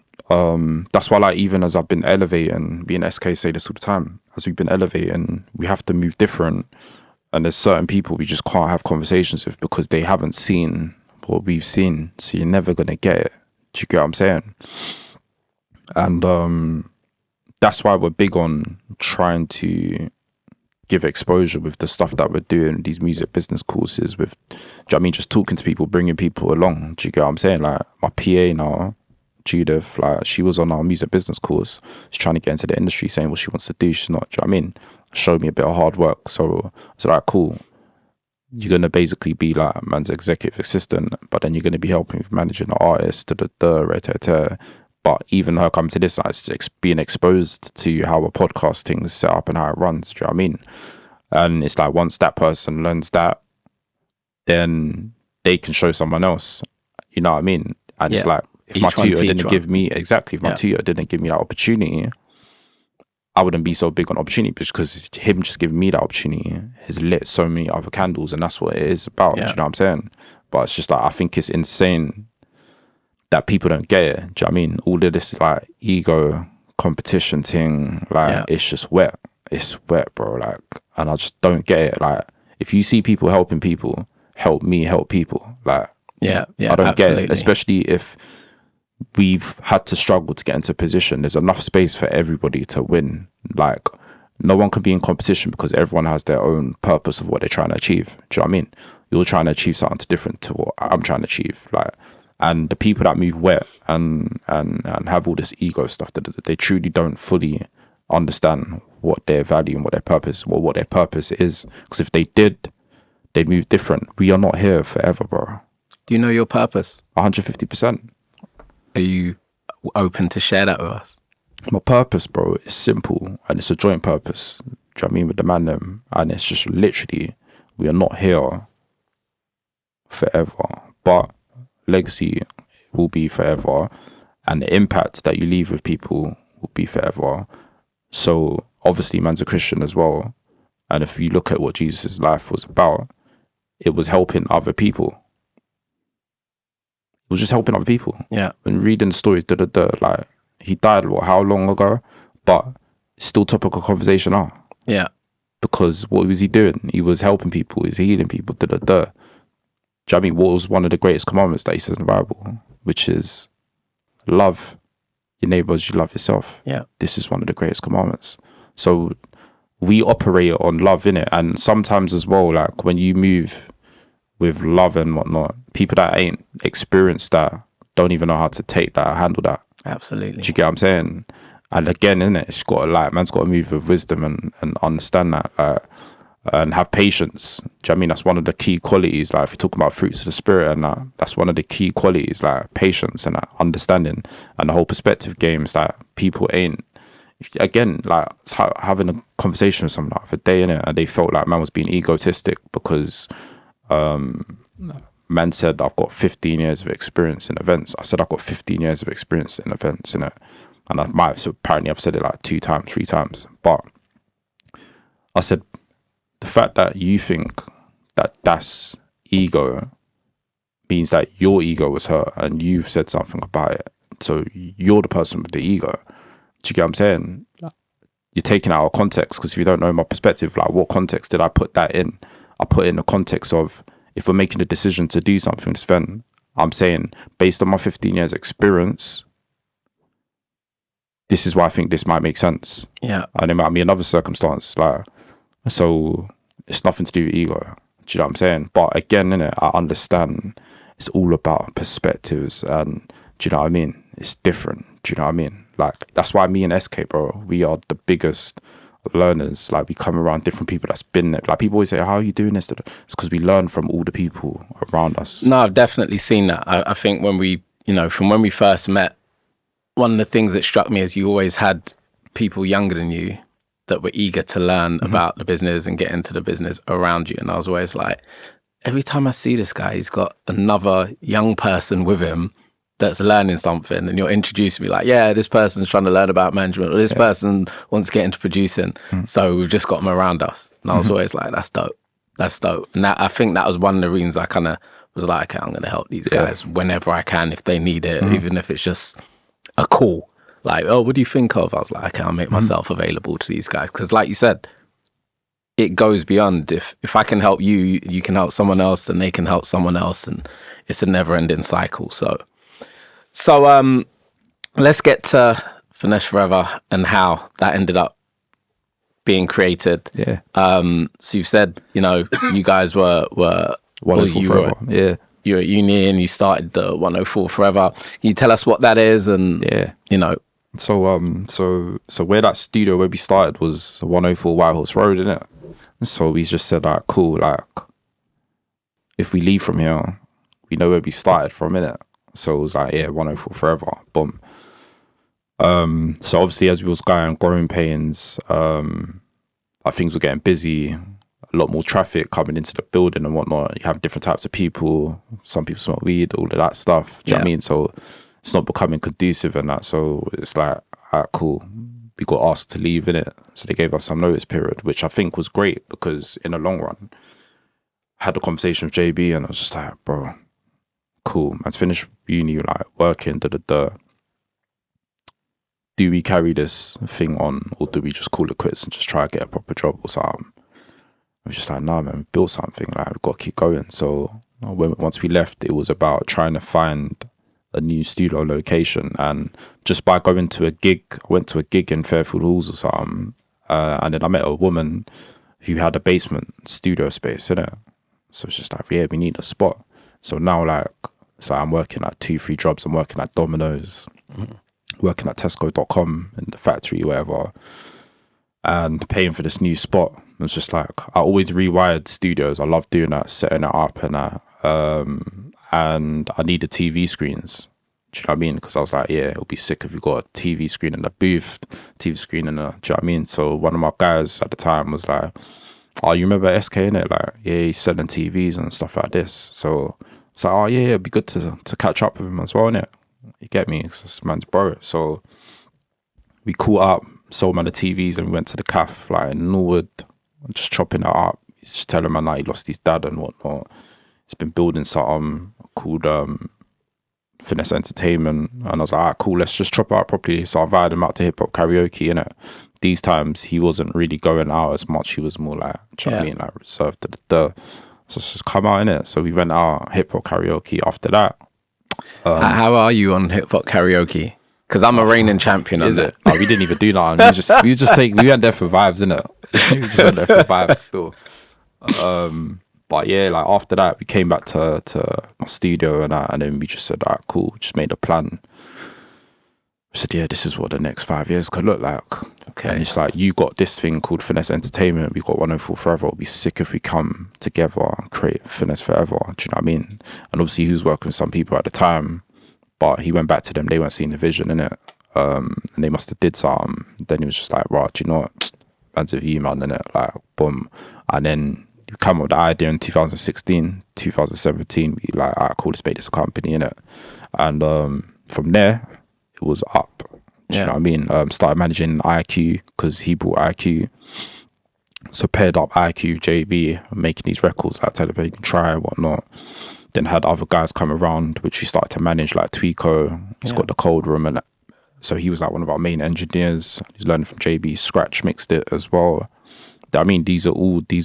That's why, like, even as I've been elevating, me and SK say this all the time, as we've been elevating, we have to move different. And there's certain people we just can't have conversations with because they haven't seen what we've seen. So you're never going to get it. Do you get what I'm saying? And that's why we're big on trying to give exposure with the stuff that we're doing, these music business courses, with, do you know what I mean, just talking to people, bringing people along. Do you get what I'm saying? Like, my PA now, Judith, like, she was on our music business course. She's trying to get into the industry, saying what she wants to do. She's not, do you know what I mean? Showed me a bit of hard work. So I said, like, cool. You're going to basically be like a man's executive assistant, but then you're going to be helping with managing the artist, But even her coming to this, like, being exposed to how a podcasting is set up and how it runs. Do you know what I mean? And it's like, once that person learns that, then they can show someone else. You know what I mean? And it's like, if my tutor didn't give me, if my tutor didn't give me that opportunity, I wouldn't be so big on opportunity, because him just giving me that opportunity has lit so many other candles, and that's what it is about. Do you know what I'm saying? But it's just like, I think it's insane that people don't get it. Do you know what I mean? All of this, like, ego competition thing, like, it's just wet. It's wet, bro. Like, and I just don't get it. Like, if you see people helping people, help me help people. Like, I don't get it. Especially if we've had to struggle to get into a position. There's enough space for everybody to win. Like, no one can be in competition because everyone has their own purpose of what they're trying to achieve. Do you know what I mean? You're trying to achieve something different to what I'm trying to achieve. Like, and the people that move wet and have all this ego stuff, that they truly don't fully understand what their value and what their purpose is. Because if they did, they'd move different. We are not here forever, bro. Do you know your purpose? 150%. Are you open to share that with us? My purpose, bro, is simple, and it's a joint purpose. Do you know what I mean? With the man them, and it's just literally, we are not here forever, but legacy will be forever, and the impact that you leave with people will be forever. So obviously, man's a Christian as well, and if you look at what Jesus' life was about, it was helping other people. It was just helping other people. Yeah. And reading the stories, like, he died, how long ago? But it's still topic of conversation now. Yeah. Because what was he doing? He was helping people, he was healing people, Do you know what I mean? What was one of the greatest commandments that he says in the Bible? Which is love your neighbor as you love yourself. Yeah. This is one of the greatest commandments. So we operate on love, innit? And sometimes as well, like when you move with love and whatnot, people that ain't experienced that don't even know how to take that, handle that. Absolutely. Do you get what I'm man's got to move with wisdom and understand that, and have patience. Do you know what I mean? That's one of the key qualities. Like if you're talking about fruits of the spirit, and that's one of the key qualities, like patience and understanding, and the whole perspective game is that people ain't. Again, like having a conversation with someone the other day, innit, and they felt like man was being egotistic because man said, I've got 15 years of experience in events. I said, I've got 15 years of experience in events, innit? And I might have, apparently I've said it like 2 times, 3 times. But I said, the fact that you think that that's ego means that your ego was hurt and you've said something about it. So you're the person with the ego. Do you get what I'm saying? You're taking it out of context, because if you don't know my perspective, like what context did I put that in? I put it in the context of, if we're making a decision to do something, Sven, I'm saying, based on my 15 years experience, this is why I think this might make sense. Yeah. And it might be another circumstance. Like, so it's nothing to do with ego. Do you know what I'm saying? But again, innit, I understand it's all about perspectives, and do you know what I mean? It's different. Do you know what I mean? Like, that's why me and SK, bro, we are the biggest learners. Like, we come around different people that's been there. Like, people always say, how are you doing this? It's because we learn from all the people around us. No, I've definitely seen that. I think when we, from when we first met, one of the things that struck me is you always had people younger than you that were eager to learn about the business and get into the business around you. And I was always like, every time I see this guy, he's got another young person with him that's learning something, and you're introducing me like, yeah, this person's trying to learn about management, or this person wants to get into producing. So we've just got them around us. And I was always like, that's dope. That's dope. And I think that was one of the reasons I kind of was like, okay, I'm going to help these guys whenever I can, if they need it, even if it's just a call. Like, oh, what do you think of? I was like, okay, I'll make myself available to these guys. Because like you said, it goes beyond. If I can help you, you can help someone else, and they can help someone else. And it's a never-ending cycle. So let's get to Finesse Forever and how that ended up being created. Yeah. So you've said, you guys were 104 Forever. Yeah. You're at uni and you started the 104 Forever. Can you tell us what that is? And So where that studio where we started was 104 White Horse Road, innit? So we just said, like, cool, like, if we leave from here, we know where we started from, innit? So it was like, 104 Forever, boom. So obviously as we was going, growing pains, things were getting busy, a lot more traffic coming into the building and whatnot. You have different types of people. Some people smoke weed, all of that stuff. Do you know what I mean? So it's not becoming conducive and that. So it's like, all right, cool. We got asked to leave, innit? So they gave us some notice period, which I think was great, because in the long run, I had a conversation with JB and I was just like, bro, cool. Man's finished uni, like working, Do we carry this thing on, or do we just call it quits and just try to get a proper job or something? I was just like, nah, man, we built something. Like, we've got to keep going. So once we left, it was about trying to find a new studio location. And just by going to a gig, I went to a gig in Fairfield Halls or something, and then I met a woman who had a basement studio space, innit? So it's just like, yeah, we need a spot. So now, like, it's like I'm working at 2-3 jobs. I'm working at Domino's, working at Tesco.com in the factory, whatever. and paying for this new spot. It was just like, I always rewired studios. I love doing that, setting it up and that. And I needed TV screens. Do you know what I mean? Because I was like, yeah, it'll be sick if we got a TV screen in the booth, TV screen in the, do you know what I mean? So one of my guys at the time was like, oh, you remember SK in it? Like, yeah, he's selling TVs and stuff like this. So it's like, oh yeah, it'd be good to catch up with him as well, innit? You get me? Because this man's bro. So we caught up, sold man the TVs, and we went to the cafe, like in Norwood, just chopping it up. He's just telling man like he lost his dad and whatnot. He's been building something called Finesse Entertainment, and I was like, alright, cool, let's just chop it up properly. So I invited him out to hip hop karaoke, innit? These times he wasn't really going out as much. He was more like, do you know what I mean, like reserved. So just come out, innit? So we went out hip hop karaoke after that. How are you on hip hop karaoke? Because I'm a reigning champion. Is it? No, we didn't even do that. We went there for vibes, innit? We just went there for vibes still. But yeah, like after that, we came back to my studio and then we just said, alright, cool, just made a plan. We said, yeah, this is what the next 5 years could look like. Okay. And it's like, you got this thing called Finesse Entertainment, we've got 104 Forever. It'll be sick if we come together and create Finesse Forever. Do you know what I mean? And obviously he was working with some people at the time, but he went back to them, they weren't seeing the vision in it. And they must have did something. Then he was just like, right, do you know what? Man's with you, man, innit? Like, boom. And then we come up with the idea in 2016, 2017, we like, alright, cool, let's make this a company, innit? And from there, it was up. Do you know what I mean? Started managing IQ because he brought IQ. So paired up IQ, JB, making these records, like telling people you can try and whatnot. Then had other guys come around, which we started to manage, like Tweeko. He's got the cold room, and so he was like one of our main engineers. He's learning from JB. Scratch mixed it as well. I mean, these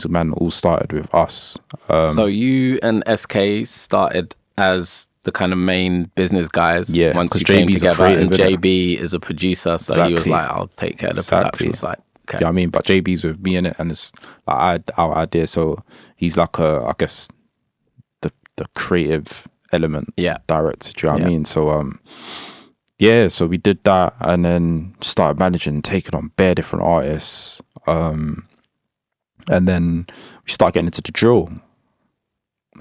men all started with us. So you and SK started as the kind of main business guys. Yeah, once you JB's came together, creative, and JB is a producer, so he was like, "I'll take care of the production side." Okay. Yeah, I mean, but JB's with me in it, and it's like our idea. So he's like I guess the creative element, director. Do you know what I mean? So yeah, so we did that, and then started managing, taking on bare different artists. And then we started getting into the drill,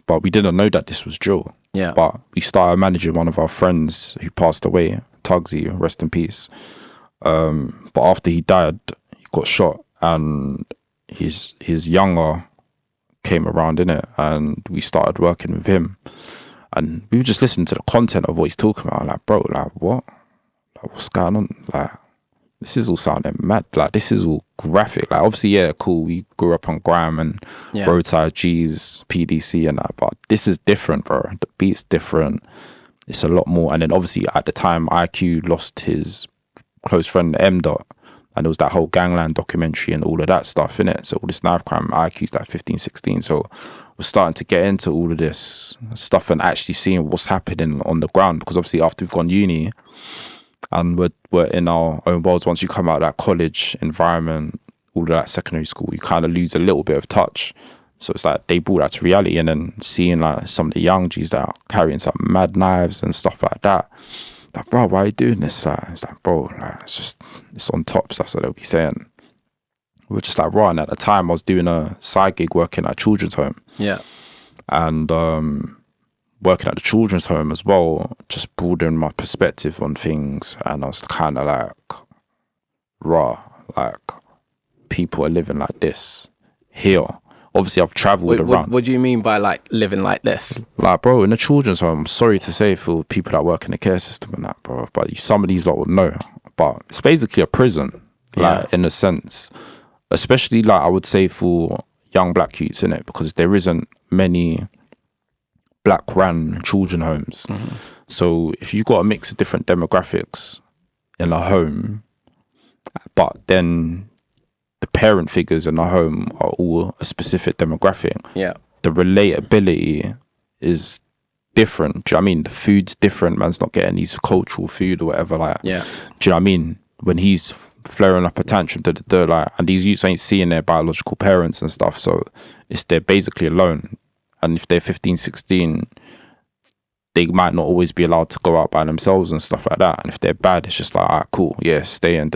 but we didn't know that this was drill. Yeah. But we started managing one of our friends who passed away, Tugsy, rest in peace. But after he died, he got shot, and his younger came around in it, and we started working with him. And we were just listening to the content of what he's talking about. Like, bro, like what? Like, what's going on? Like, this is all sounding mad. Like, this is all graphic. Like, obviously, yeah, cool. We grew up on Grime and Roadside G's, PDC and that, but this is different, bro. The beat's different. It's a lot more. And then obviously at the time, IQ lost his close friend M Dot, and there was that whole Gangland documentary and all of that stuff in it. So all this knife crime, IQ's like 15, 16. So we're starting to get into all of this stuff and actually seeing what's happening on the ground. Because obviously after we've gone uni, and we're in our own worlds. Once you come out of that college environment, all of that secondary school, you kind of lose a little bit of touch. So it's like they brought that to reality, and then seeing like some of the young G's that are carrying some mad knives and stuff like that. Like, bro, why are you doing this? Like, it's like, bro, like, it's on top. So that's what they'll be saying. We were just like, right. And at the time, I was doing a side gig working at a children's home. Yeah. And working at the children's home as well, just broadened my perspective on things. And I was kind of like, raw, like, people are living like this here. Obviously, I've travelled around. What do you mean by like living like this? Like, bro, in the children's home, I'm sorry to say for people that work in the care system and that, bro, but some of these lot would know. But it's basically a prison, like, in a sense. Especially, like, I would say for young black youths, innit? Because there isn't many black ran children homes. Mm-hmm. So if you've got a mix of different demographics in a home, but then the parent figures in the home are all a specific demographic, the relatability is different. Do you know what I mean? The food's different. Man's not getting his cultural food or whatever. Like, do you know what I mean? When he's flaring up a tantrum, like, and these youths ain't seeing their biological parents and stuff, so they're basically alone. And if they're 15, 16, they might not always be allowed to go out by themselves and stuff like that. And if they're bad, it's just like, alright, cool, yeah, stay and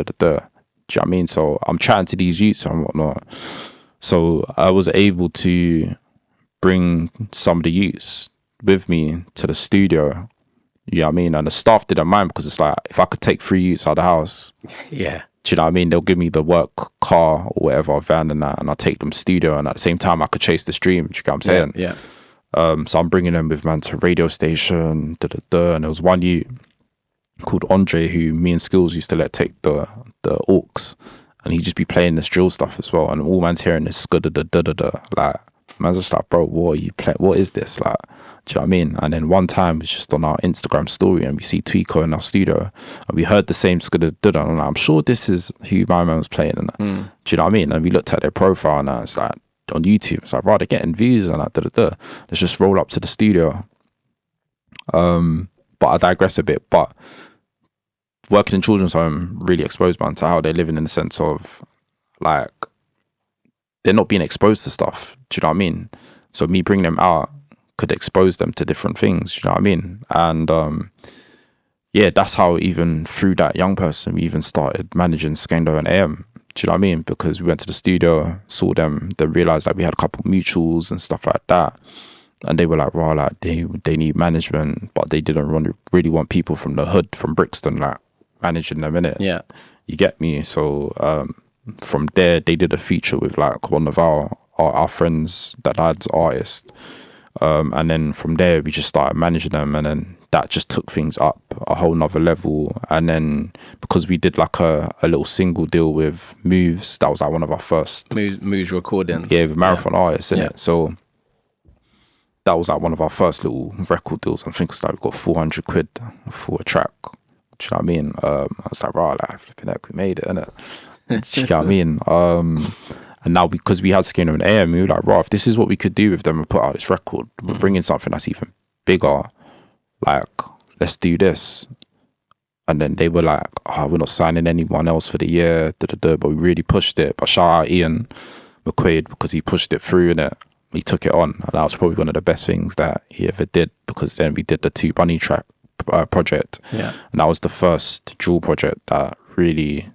Do you know what I mean? So I'm chatting to these youths and whatnot. So I was able to bring some of the youths with me to the studio. You know what I mean? And the staff didn't mind, because it's like, if I could take 3 youths out of the house, Yeah. do you know what I mean? They'll give me the work car or whatever, van and that, and I'll take them studio, and at the same time I could chase this dream. Do you get what I'm saying? Yeah. So I'm bringing them with, man, to radio station, and there was one youth called Andre who me and Skills used to let take the aux, and he'd just be playing this drill stuff as well, and all man's hearing this like, man's just like, bro, what are you playing? What is this? Like, do you know what I mean? And then one time it's just on our Instagram story, and we see Tweeko in our studio, and we heard the same and I'm like, I'm sure this is who my man was playing, and do you know what I mean? And we looked at their profile, and it's like, on YouTube, it's like, right, they're getting views and like, let's just roll up to the studio. But I digress a bit. But working in children's home really exposed man to how they're living, in the sense of, like, they're not being exposed to stuff. Do you know what I mean? So me bringing them out could expose them to different things. Do you know what I mean? And yeah, that's how, even through that young person, we even started managing Skendo and AM. Do you know what I mean? Because we went to the studio, saw them, then realised that we had a couple of mutuals and stuff like that. And they were like, wow, like, they need management, but they didn't really want people from the hood, from Brixton, like, managing them, innit? Yeah. You get me? So from there, they did a feature with, like, one of our friends, that lad's artist. And then from there, we just started managing them, and then that just took things up a whole nother level. And then because we did like a little single deal with Moves, that was like one of our first Moves recordings. Yeah, with Marathon artists, innit? So that was like one of our first little record deals. I think it was like, we got 400 quid for a track. Do you know what I mean? I was like, right, like, flipping heck, we made it, innit? Do you know what I mean? And now, because we had Skinner and AM, we were like, right, if this is what we could do with them and put out this record, we're bringing something that's even bigger. Like, let's do this. And then they were like, oh, we're not signing anyone else for the year, but we really pushed it. But shout out Ian McQuaid, because he pushed it through, and he took it on. And that was probably one of the best things that he ever did, because then we did the 2 Bunny track project. Yeah. And that was the first dual project that really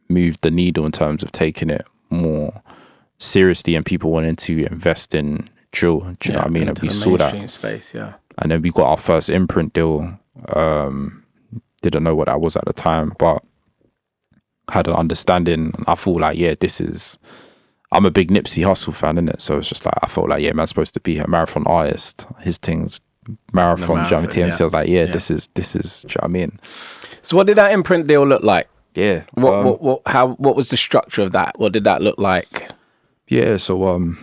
moved the needle in terms of taking it more seriously and people wanting to invest in drill. Do you know what I mean? And we saw that space, yeah. And then we got our first imprint deal. Didn't know what that was at the time, but had an understanding. And I thought, like, yeah, I'm a big Nipsey Hussle fan, innit? So it's just like, I felt like, yeah, man's supposed to be a marathon artist. His thing's marathon, do you know what I mean? TMC, I was like, yeah, this is, do you know what I mean? So what did that imprint deal look like? Yeah. What was the structure of that? What did that look like? Yeah, so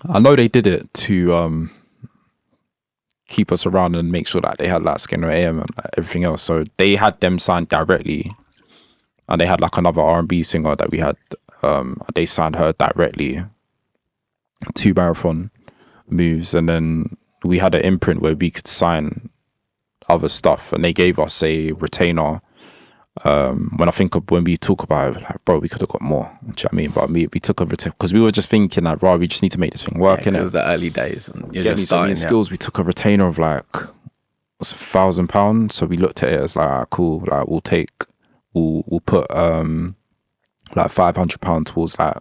I know they did it to keep us around and make sure that they had like Skinner AM and everything else. So they had them signed directly, and they had like another R&B singer that we had. They signed her directly to Marathon Moves, and then we had an imprint where we could sign other stuff, and they gave us a retainer. When we talk about it, like, bro, we could have got more. Do you know what I mean? But we took a retainer because we were just thinking like, right, we just need to make this thing work. Yeah, it was the early days, and you're just starting. Skills, we took a retainer of like, what's £1,000. So we looked at it as like, cool, like we'll put like £500 towards like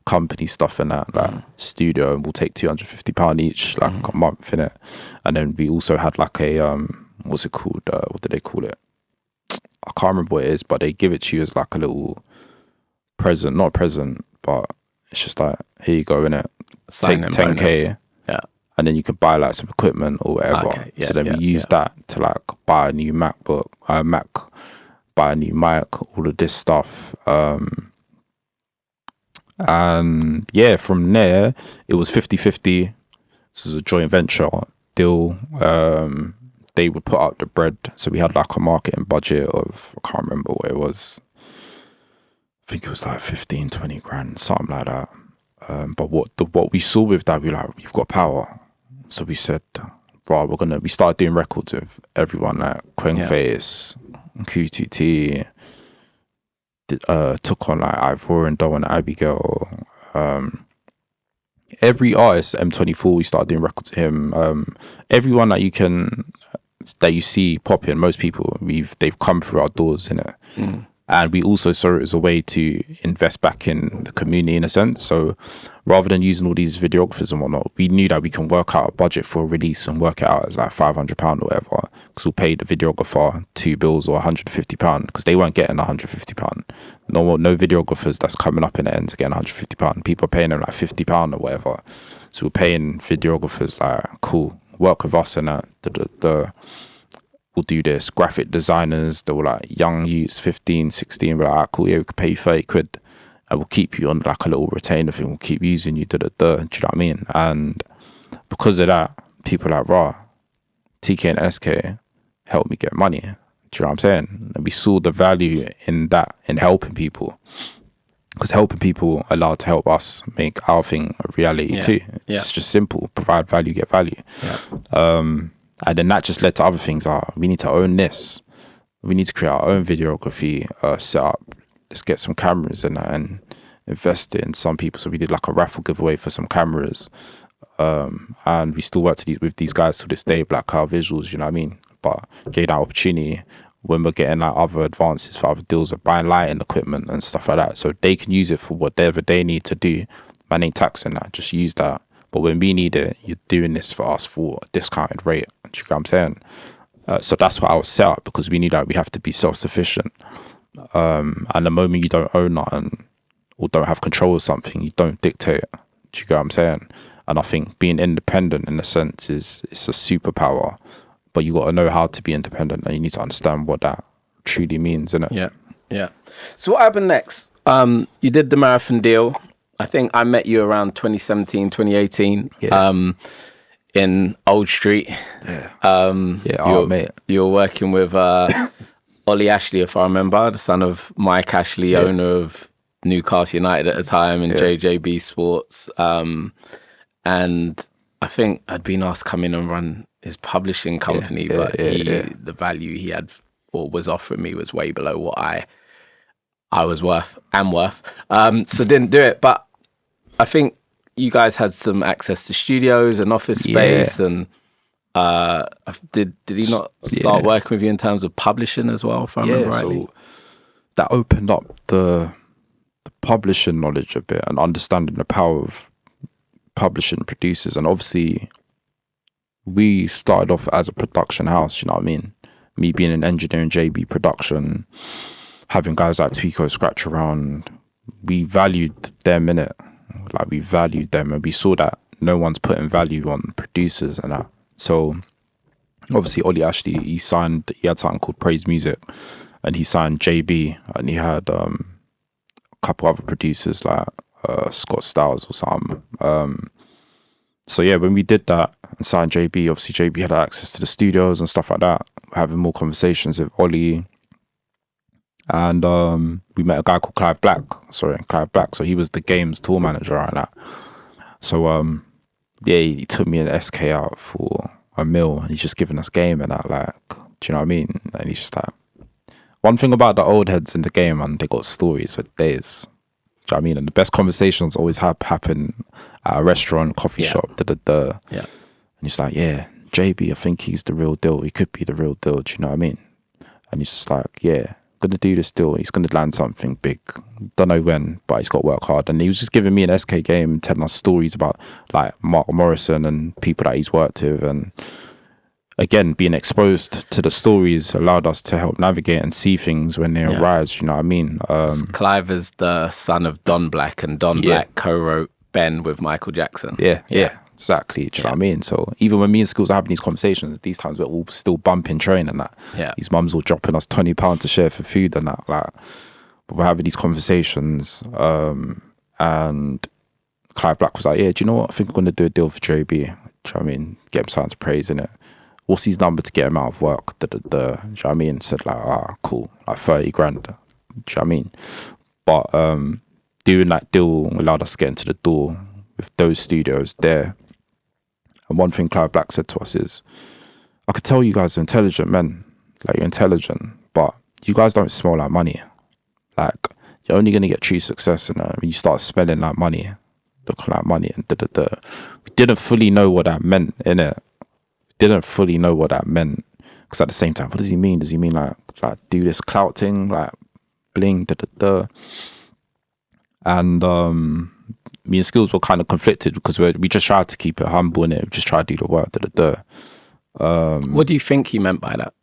company stuff and that, like studio, and we'll take £250 each, like a month in it. And then we also had like a what's it called? What do they call it? I can't remember what it is, but they give it to you as like a little present, not a present, but it's just like, here you go, innit? Take 10k, yeah, and then you can buy like some equipment or whatever. Okay, yeah, so then we use that to like buy a new MacBook, buy a new mic, all of this stuff. And yeah, from there it was 50-50. This was a joint venture deal. They would put out the bread, so we had like a marketing budget of, I can't remember what it was, I think it was like 15-20 grand, something like that. But what we saw with that, we were like, we've got power. So we said, right, we started doing records with everyone, like Quengface, Q2T, took on like Ivor and Doe and Abigail. Every artist, M24, we started doing records with him. Everyone that you see popping, most people they've come through our doors, innit? And we also saw it as a way to invest back in the community in a sense. So rather than using all these videographers and whatnot, we knew that we can work out a budget for a release and work it out as like £500 or whatever. Because we'll pay the videographer £2 or £150 because they weren't getting £150. No videographers that's coming up in the end to get £150. People are paying them like £50 or whatever. So we're paying videographers like, cool, work with us and that. We'll do this. Graphic designers, they were like young youths, 15, 16, we're like, ah, cool, yeah, we could pay you 30 quid and we'll keep you on like a little retainer thing, we'll keep using you, do you know what I mean? And because of that, people are like, rah, TK and SK helped me get money. Do you know what I'm saying? And we saw the value in that, in helping people. Because helping people allowed to help us make our thing a reality too. It's just simple. Provide value, get value. And then that just led to other things. We need to own this. We need to create our own videography setup. Let's get some cameras and invest in some people. So we did like a raffle giveaway for some cameras. And we still work with these guys to this day, Black Car Visuals, you know what I mean? But getting that opportunity when we're getting like other advances for other deals of buying lighting equipment and stuff like that. So they can use it for whatever they need to do. Man ain't taxing that, just use that. But when we need it, you're doing this for us for a discounted rate. Do you know what I'm saying? So that's what I was set up because we knew that we have to be self-sufficient. And the moment you don't own nothing or don't have control of something, you don't dictate. Do you get what I'm saying? And I think being independent in a sense is a superpower. But you got to know how to be independent and you need to understand what that truly means, innit? Yeah. So what happened next? You did the marathon deal. I think I met you around 2017, 2018 in Old Street. Mate. You were working with Ollie Ashley, if I remember, the son of Mike Ashley, owner of Newcastle United at the time and JJB Sports. And I think I'd been asked to come in and run his publishing company, but the value he had or was offering me was way below what I was worth. So didn't do it. But I think you guys had some access to studios and office space, and did he not start working with you in terms of publishing as well, if I remember rightly? So that opened up the publishing knowledge a bit and understanding the power of publishing producers. And obviously we started off as a production house, you know what I mean? Me being an engineer in JB production, having guys like Tweeko scratch around, we valued them in it. Like we valued them and we saw that no one's putting value on producers and that. So obviously Ollie Ashley, he had something called Praise Music and he signed JB and he had a couple other producers like Scott Styles or something. So yeah, when we did that and signed JB, obviously JB had access to the studios and stuff like that, having more conversations with Ollie. And we met a guy called Clive Black. So he was the games tour manager and that. So he took me and SK out for a meal and he's just giving us game and that, like, do you know what I mean? And he's just like, one thing about the old heads in the game, man, they got stories for days. Do you know what I mean? And the best conversations always happen at a restaurant, coffee shop, Yeah. And he's like, yeah, JB, I think he's the real deal. He could be the real deal. Do you know what I mean? And he's just like, yeah, gonna do this deal. He's gonna land something big. Don't know when, but he's got to work hard. And he was just giving me an SK game, telling us stories about like Mark Morrison and people that he's worked with. And again, being exposed to the stories allowed us to help navigate and see things when they arise. You know what I mean? Clive is the son of Don Black, and Don Black co-wrote Ben with Michael Jackson. Yeah. Exactly. Do you know what I mean? So even when me and Skills are having these conversations, these times we're all still bumping train and that. Yeah. His mum's all dropping us £20 to share for food and that. Like, but we're having these conversations, and Clive Black was like, yeah, do you know what? I think we're gonna do a deal for JB. Do you know what I mean? Get him something to praise in it. What's his number to get him out of work? Do you know what I mean? Said like, cool, like 30 grand. Do you know what I mean? But doing that deal allowed us to get into the door with those studios there. And one thing Clive Black said to us is, I could tell you guys are intelligent men, like you're intelligent, but you guys don't smell like money. Like, you're only going to get true success in it when you start spending like money, looking like money and We didn't fully know what that meant, innit? Didn't fully know what that meant. Because at the same time, what does he mean? Does he mean like do this clout thing? Like, bling, da da da. And me and Skills were kind of conflicted because we just tried to keep it humble and we just tried to do the work, da da da. What do you think he meant by that?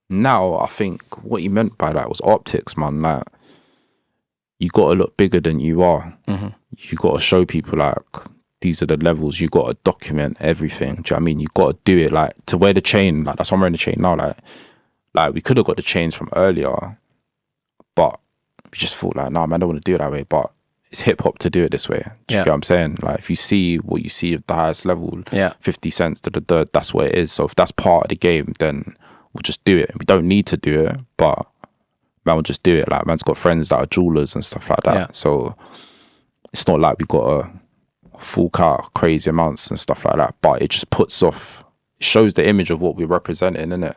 Now I think what he meant by that was optics, man. Like, you got to look bigger than you are. You got to show people like these are the levels. You got to document everything. Do you know what I mean? You got to do it, like, to wear the chain. Like, that's why I'm wearing the chain now. Like we could have got the chains from earlier, but we just thought like, nah, man, I don't want to do it that way. But it's hip hop to do it this way. Do you get what I'm saying? Like, if you see what you see at the highest level, 50 cents, that's what it is. So if that's part of the game, then we'll just do it. We don't need to do it, but man will just do it. Like, man's got friends that are jewelers and stuff like that. So it's not like we got a full car, crazy amounts and stuff like that. But it just puts off, it shows the image of what we're representing, innit?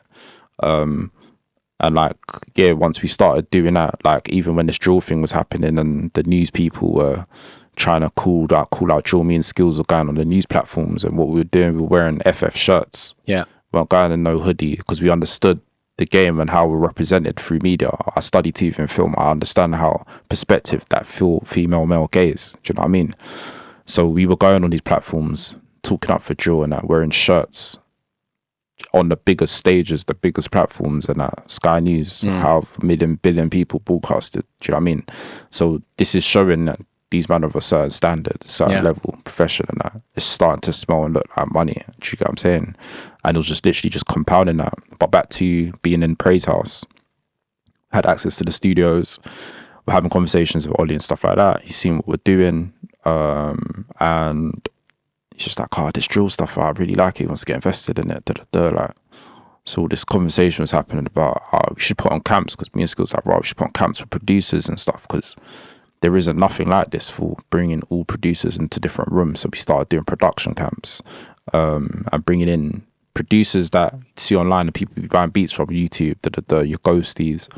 And like, yeah, once we started doing that, like, even when this drill thing was happening and the news people were trying to call out drill, me and Skills were going on the news platforms, and what we were doing, we were wearing FF shirts. We weren't going in no hoodie because we understood the game and how we're represented through media. I study TV and film. I understand how perspective that female male gaze. Do you know what I mean? So we were going on these platforms, talking up for drill and that, wearing shirts on the biggest stages, the biggest platforms, and that Sky News have billion people broadcasted. Do you know what I mean? So this is showing that these men of a certain standard, certain level, profession, and that it's starting to smell and look like money. Do you get what I'm saying? And it was just literally just compounding that. But back to being in Praise House, had access to the studios, we're having conversations with Ollie and stuff like that. He's seen what we're doing, and it's just like, this drill stuff, I really like it. He wants to get invested in it. Like, so this conversation was happening about we should put on camps, because me and Skills like, right, we should put on camps for producers and stuff, because there isn't nothing like this for bringing all producers into different rooms. So we started doing production camps, and bringing in producers that you see online, and people be buying beats from YouTube, your ghosties.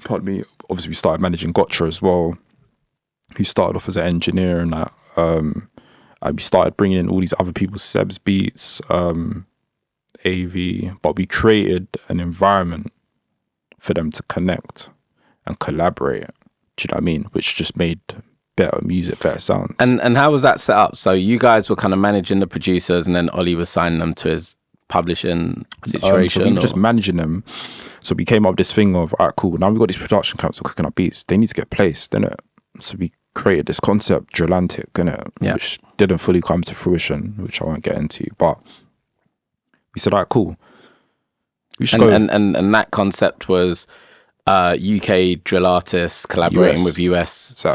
Pardon me. Obviously, we started managing Gotcha as well, who started off as an engineer and that. And we started bringing in all these other people, Seb's Beats, AV, but we created an environment for them to connect and collaborate. Do you know what I mean? Which just made better music, better sounds. And how was that set up? So you guys were kind of managing the producers, and then Ollie was signing them to his publishing situation? So we were just managing them. So we came up with this thing of, all right, cool, now we've got these production camps for cooking up beats. They need to get placed, innit? So we created this concept, Drillantic, innit? Which didn't fully come to fruition, which I won't get into. But we said, all right, cool. We should go. And that concept was UK drill artists collaborating with US,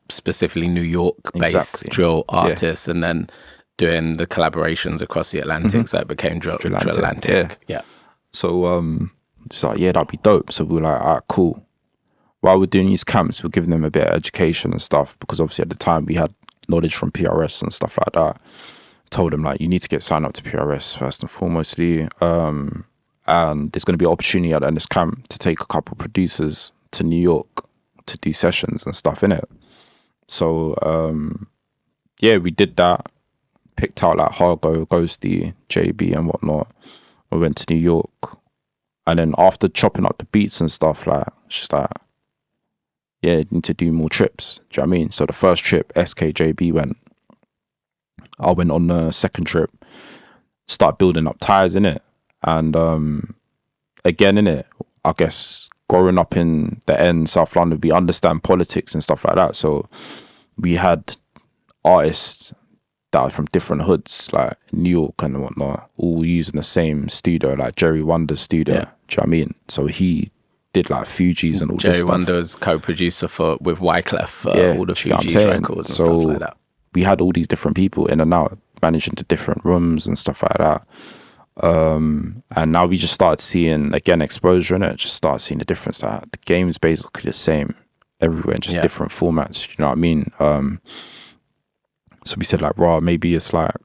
specifically New York-based drill artists, and then doing the collaborations across the Atlantic. So it became Drillantic. So it's like, that'd be dope. So we were like, all right, cool. While we're doing these camps, we're giving them a bit of education and stuff, because obviously at the time we had knowledge from PRS and stuff like that. Told them, like, you need to get signed up to PRS first and foremostly. And there's going to be an opportunity at the end of this camp to take a couple of producers to New York to do sessions and stuff in it. So we did that. Picked out like Hargo, Ghosty, JB and whatnot. We went to New York, and then after chopping up the beats and stuff, like, it's just like, you need to do more trips. Do you know what I mean? So the first trip, SKJB went. I went on the second trip, start building up ties in it. And again, in it, I guess growing up in the end, South London, we understand politics and stuff like that. So we had artists that are from different hoods, like New York and whatnot, all using the same studio, like Jerry Wonder's studio. Do you know what I mean? So he did like Fugees and all this stuff. Jerry Wonder was co-producer with Wyclef for all the Fugees records and stuff like that. We had all these different people in and out, managing the different rooms and stuff like that. And now we just started seeing, again, exposure in it, just started seeing the difference. That the game is basically the same everywhere, just different formats, you know what I mean? So we said, like, maybe it's like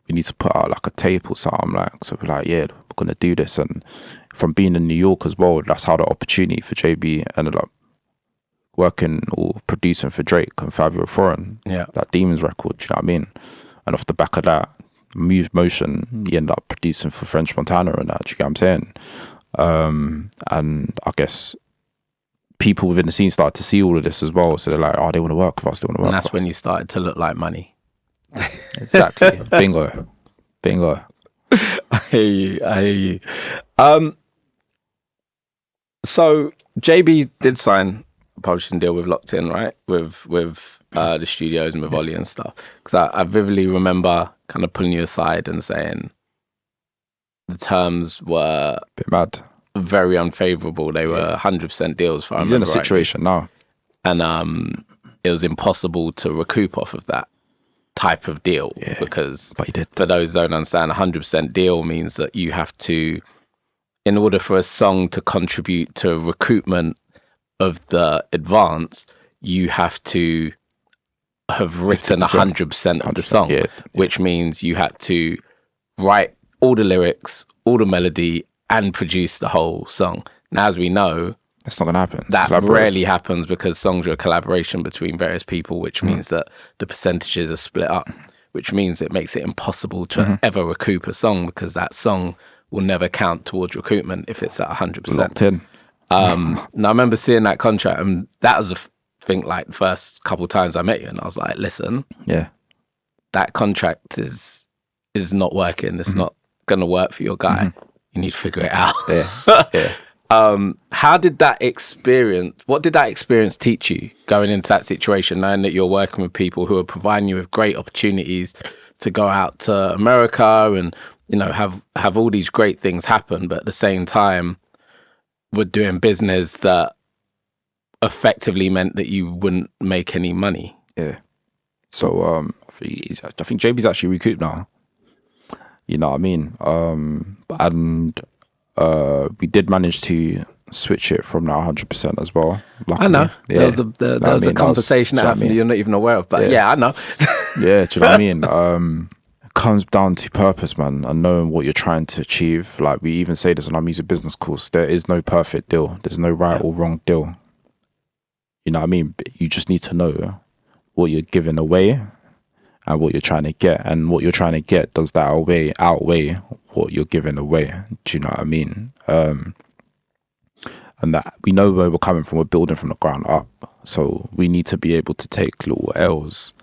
we need to put out like a tape or something, like, so we're like, we're gonna do this. And from being in New York as well, that's how the opportunity for JB ended up working or producing for Drake and Fabio Foreign, that Demons record, you know what I mean? And off the back of that, Move Motion, he ended up producing for French Montana and that, do you get what I'm saying? And I guess people within the scene started to see all of this as well. So they're like, oh, they want to work with us. They want to work with us. And that's when you started to look like money. Exactly. Bingo. I hear you. So JB did sign a publishing deal with Locked In, right? With the studios and with Ollie and stuff. Because I vividly remember kind of pulling you aside and saying the terms were Bit mad. very unfavorable. They were 100% deals. He's in a situation now. And it was impossible to recoup off of that type of deal because but he did. For those who don't understand, 100% deal means that you have to, in order for a song to contribute to recoupment of the advance, you have to have written 100% of the song, which means you had to write all the lyrics, all the melody, and produce the whole song. Now, as we know, that's not going to happen. That rarely happens because songs are a collaboration between various people, which means that the percentages are split up, which means it makes it impossible to ever recoup a song because that song will never count towards recoupment if it's at 100%. Locked in. Now, I remember seeing that contract, and that was I think like the first couple of times I met you, and I was like, listen, that contract is not working. It's not going to work for your guy. You need to figure it out. How did that experience, what did that experience teach you going into that situation, knowing that you're working with people who are providing you with great opportunities to go out to America and, you know, have all these great things happen, but at the same time, we're doing business that effectively meant that you wouldn't make any money? Yeah. So I think JB's actually recouped now. You know what I mean? And we did manage to switch it from now 100% as well. Luckily. I know. There was a conversation that happened that you're not even aware of, but I know. Yeah, do you know what I mean? It comes down to purpose, man, and knowing what you're trying to achieve. Like we even say this on our music business course, there is no perfect deal. There's no right or wrong deal. You know what I mean? You just need to know what you're giving away and what you're trying to get. And what you're trying to get, does that outweigh what you're giving away? Do you know what I mean? And that we know where we're coming from. We're building from the ground up. So we need to be able to take little L's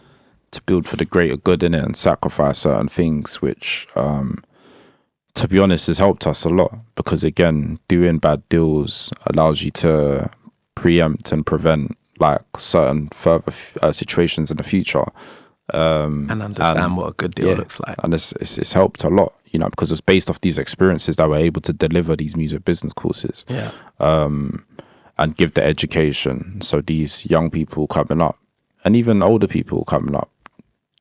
to build for the greater good in it and sacrifice certain things, which, to be honest, has helped us a lot. Because again, doing bad deals allows you to preempt and prevent like certain further situations in the future. And understand what a good deal looks like. And it's helped a lot, you know, because it's based off these experiences that we're able to deliver these music business courses. And give the education. So these young people coming up and even older people coming up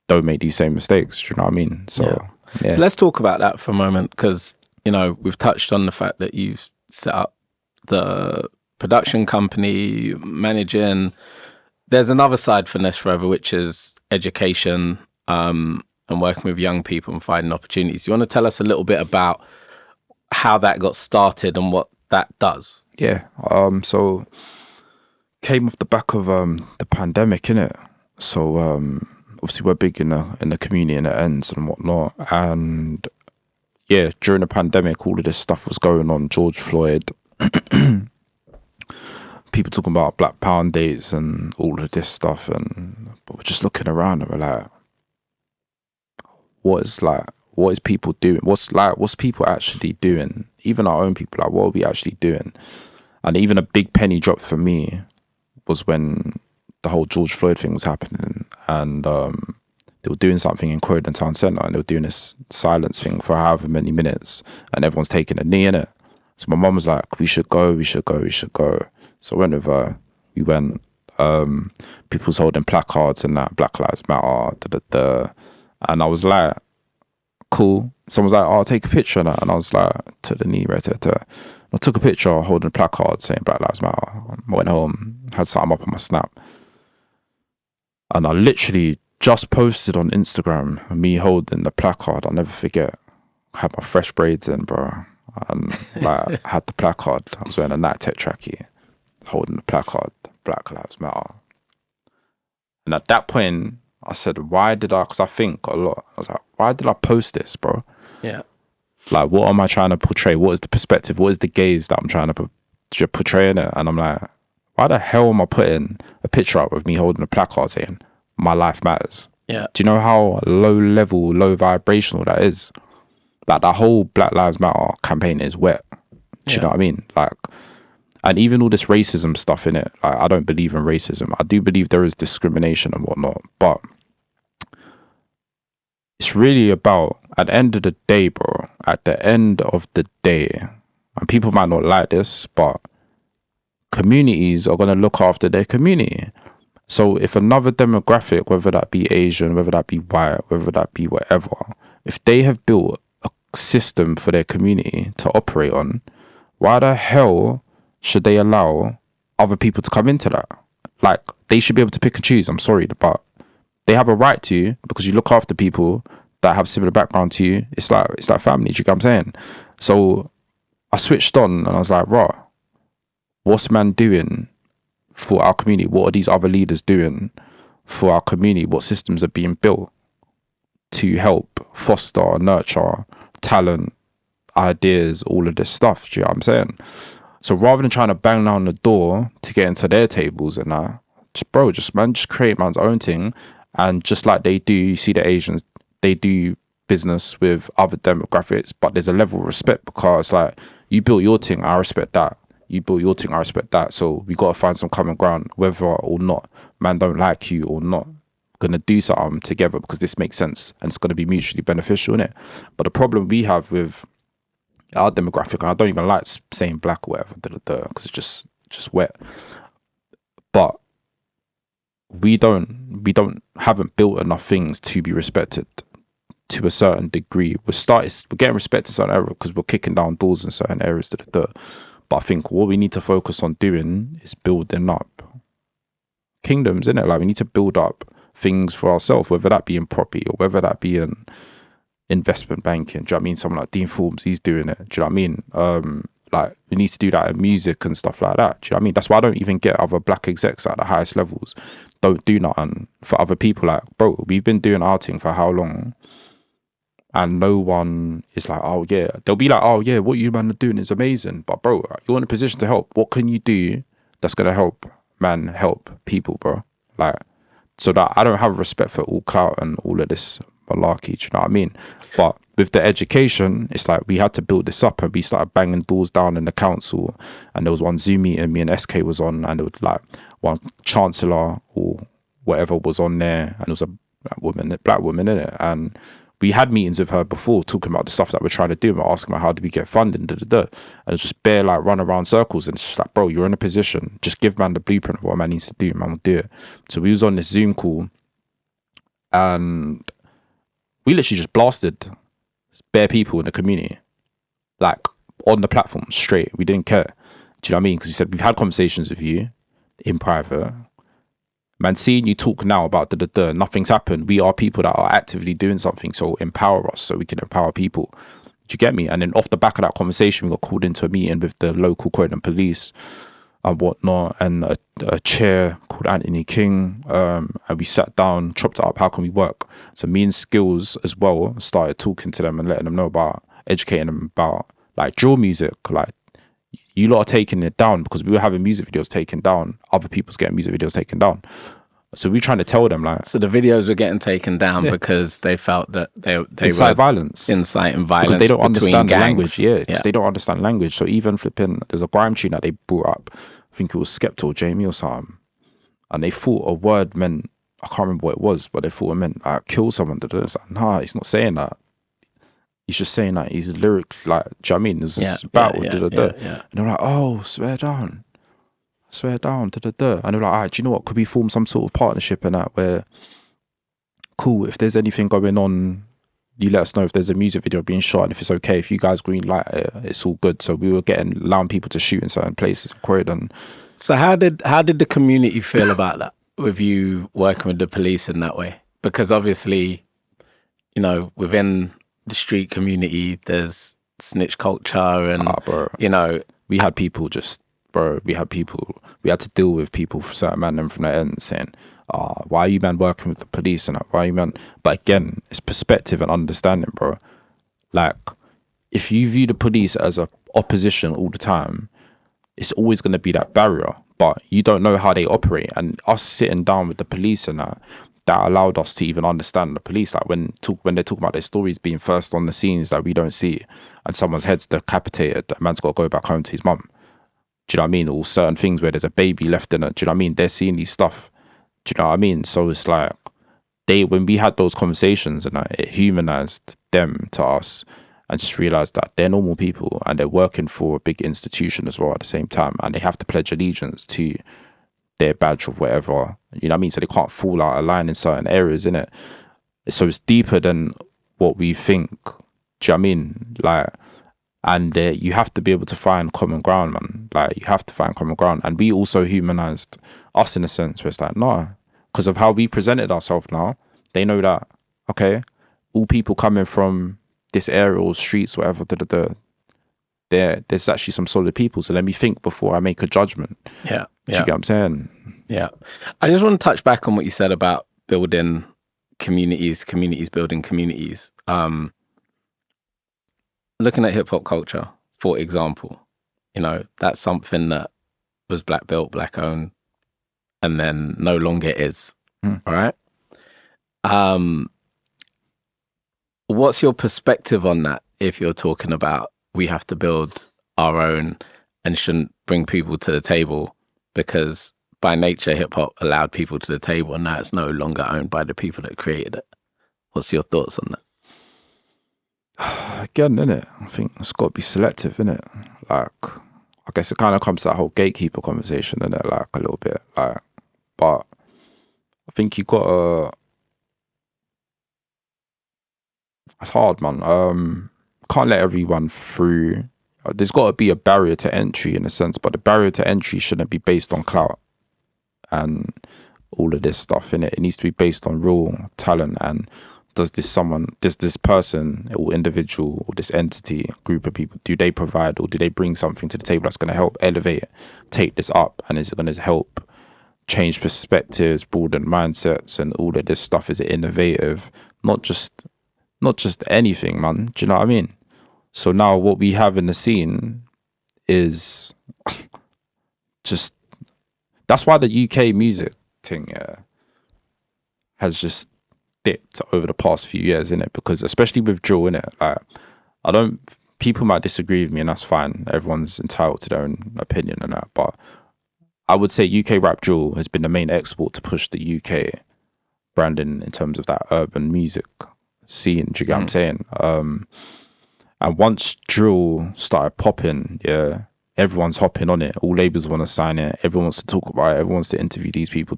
don't make these same mistakes. Do you know what I mean? So let's talk about that for a moment, because, you know, we've touched on the fact that you've set up the production company, managing. There's another side for Finesse Forever, which is education and working with young people and finding opportunities. Do you want to tell us a little bit about how that got started and what that does? Yeah. So came off the back of the pandemic, innit? So obviously we're big in the community and the ends and whatnot. And yeah, during the pandemic, all of this stuff was going on. George Floyd. People talking about Black Pound dates and all of this stuff, but we're just looking around and we're like, what is people doing? What's people actually doing? Even our own people, like, what are we actually doing? And even a big penny drop for me was when the whole George Floyd thing was happening, and they were doing something in Croydon Town Centre, and they were doing this silence thing for however many minutes, and everyone's taking a knee in it. So my mum was like, we should go. So I went with her. We went. People's holding placards and that, Black Lives Matter, and I was like, cool. Someone was like, oh, I'll take a picture of that. And I was like, to the knee, right there. I took a picture holding a placard saying Black Lives Matter. I went home, had something up on my Snap. And I literally just posted on Instagram me holding the placard. I'll never forget. I had my fresh braids in, bro. And like, I had the placard. I was wearing a Nat Tech trackie, holding the placard, Black Lives Matter. And at that point, I said, because I think a lot. I was like, why did I post this, bro? Yeah. Like, what am I trying to portray? What is the perspective? What is the gaze that I'm trying to portray in it? And I'm like, why the hell am I putting a picture up of me holding a placard saying my life matters? Yeah. Do you know how low level, low vibrational that is? Like, that whole Black Lives Matter campaign is wet. Do you know what I mean? Like, and even all this racism stuff in it, like, I don't believe in racism. I do believe there is discrimination and whatnot, but it's really about, at the end of the day, bro, at the end of the day, and people might not like this, but communities are going to look after their community. So if another demographic, whether that be Asian, whether that be white, whether that be whatever, if they have built a system for their community to operate on, why the hell should they allow other people to come into that? Like, they should be able to pick and choose. I'm sorry, but they have a right to, because you look after people that have similar background to you. It's like family. Do you get what I'm saying? So I switched on and I was like, raw, what's man doing for our community? What are these other leaders doing for our community? What systems are being built to help foster, nurture talent, ideas, all of this stuff? Do you know what I'm saying? So rather than trying to bang down the door to get into their tables and that, just create man's own thing. And just like they do, you see the Asians, they do business with other demographics, but there's a level of respect, because like, you built your thing, I respect that. You built your thing, I respect that. So we got to find some common ground, whether or not man don't like you or not. Gonna do something together because this makes sense and it's gonna be mutually beneficial, innit? But the problem we have with our demographic, and I don't even like saying black or whatever, because it's just wet. But we haven't built enough things to be respected to a certain degree. We're getting respect in certain areas because we're kicking down doors in certain areas. But I think what we need to focus on doing is building up kingdoms, innit? Like, we need to build up things for ourselves, whether that be in property or whether that be in investment banking. Do you know what I mean? Someone like Dean Forbes, he's doing it. Do you know what I mean? Like, we need to do that in music and stuff like that. Do you know what I mean? That's why I don't even get other black execs at the highest levels. Don't do nothing for other people. Like, bro, we've been doing our thing for how long? And no one is like, oh yeah. They'll be like, oh yeah, what you man are doing is amazing. But bro, you're in a position to help. What can you do that's gonna help people, bro? Like, so that I don't have respect for all clout and all of this malarkey. Do you know what I mean? But with the education, it's like we had to build this up, and we started banging doors down in the council. And there was one Zoom meeting me and SK was on, and there was like one chancellor or whatever was on there, and it was a black woman in it. And we had meetings with her before talking about the stuff that we're trying to do. And we're asking her, how do we get funding? And it's just bare like run around circles. And it's just like, bro, you're in a position. Just give man the blueprint of what man needs to do. Man will do it. So we was on this Zoom call, and we literally just blasted bare people in the community, like on the platform straight. We didn't care. Do you know what I mean? Because we said, we've had conversations with you in private. Man, seeing you talk now about nothing's happened. We are people that are actively doing something, so empower us so we can empower people. Do you get me? And then off the back of that conversation, we got called into a meeting with the local Croydon police and whatnot, and a chair called Anthony King, and we sat down, chopped it up, how can we work? So me and Skills as well started talking to them and letting them know about, educating them about like drill music. Like, you lot are taking it down, because we were having music videos taken down, other people's getting music videos taken down. So we're trying to tell them, like, so the videos were getting taken down because they felt that they were inciting violence because they don't understand the language. Because they don't understand language. So even flipping, there's a grime tune that they brought up. I think it was Skepta or Jamie or something, and they thought a word meant, I can't remember what it was, but they thought it meant kill someone. It's like, nah, he's not saying that. He's just saying that he's lyric, like, do you know what I mean? There's this battle, and they're like, oh, swear down, and they're like, all right, do you know what? Could we form some sort of partnership in that where, cool, if there's anything going on, you let us know. If there's a music video being shot, and if it's okay, if you guys green light it, it's all good. So we were allowing people to shoot in certain places, Croydon. So how did the community feel about that, with you working with the police in that way? Because obviously, you know, within the street community, there's snitch culture, and you know, we had to deal with people, certain man from the end saying, why are you man working with the police and that? Why are you man? But again, it's perspective and understanding, bro. Like, if you view the police as a opposition all the time, it's always going to be that barrier, but you don't know how they operate. And us sitting down with the police and that allowed us to even understand the police. Like when they're talking about their stories being first on the scenes that we don't see, and someone's head's decapitated, a man's got to go back home to his mum. Do you know what I mean? Or certain things where there's a baby left in it. Do you know what I mean? They're seeing these stuff. Do you know what I mean? So it's like when we had those conversations, and it humanized them to us, and just realized that they're normal people and they're working for a big institution as well at the same time, and they have to pledge allegiance to their badge or whatever. You know what I mean? So they can't fall out of line in certain areas, innit? So it's deeper than what we think. Do you know what I mean? Like, and you have to be able to find common ground, man. Like, you have to find common ground. And we also humanized us in a sense where it's like, no, because of how we presented ourselves now, they know that, okay, all people coming from this area or streets, whatever, there's actually some solid people. So let me think before I make a judgment. Yeah. Do you get what I'm saying? Yeah. I just want to touch back on what you said about building communities building communities. Looking at hip hop culture, for example, you know, that's something that was black built, black owned, and then no longer is. All right. What's your perspective on that? If you're talking about we have to build our own and shouldn't bring people to the table, because by nature hip hop allowed people to the table, and now it's no longer owned by the people that created it. What's your thoughts on that? Again, innit? I think it's got to be selective, innit? Like, I guess it kind of comes to that whole gatekeeper conversation, innit? Like, a little bit. Like, but I think you got to... It's hard, man. Can't let everyone through. There's got to be a barrier to entry in a sense, but the barrier to entry shouldn't be based on clout and all of this stuff, innit? It needs to be based on real talent, and does this person or individual or this entity, group of people, do they provide or do they bring something to the table that's going to help elevate, take this up, and is it going to help change perspectives, broaden mindsets, and all of this stuff? Is it innovative? Not just anything, man. Do you know what I mean? So now what we have in the scene is just, that's why the UK music thing has just dipped over the past few years, innit? Because especially with drill, innit? Like, people might disagree with me, and that's fine. Everyone's entitled to their own opinion and that. But I would say UK rap drill has been the main export to push the UK branding in terms of that urban music scene. Do you get what I'm saying? And once drill started popping, yeah, everyone's hopping on it. All labels want to sign it. Everyone wants to talk about it. Everyone wants to interview these people.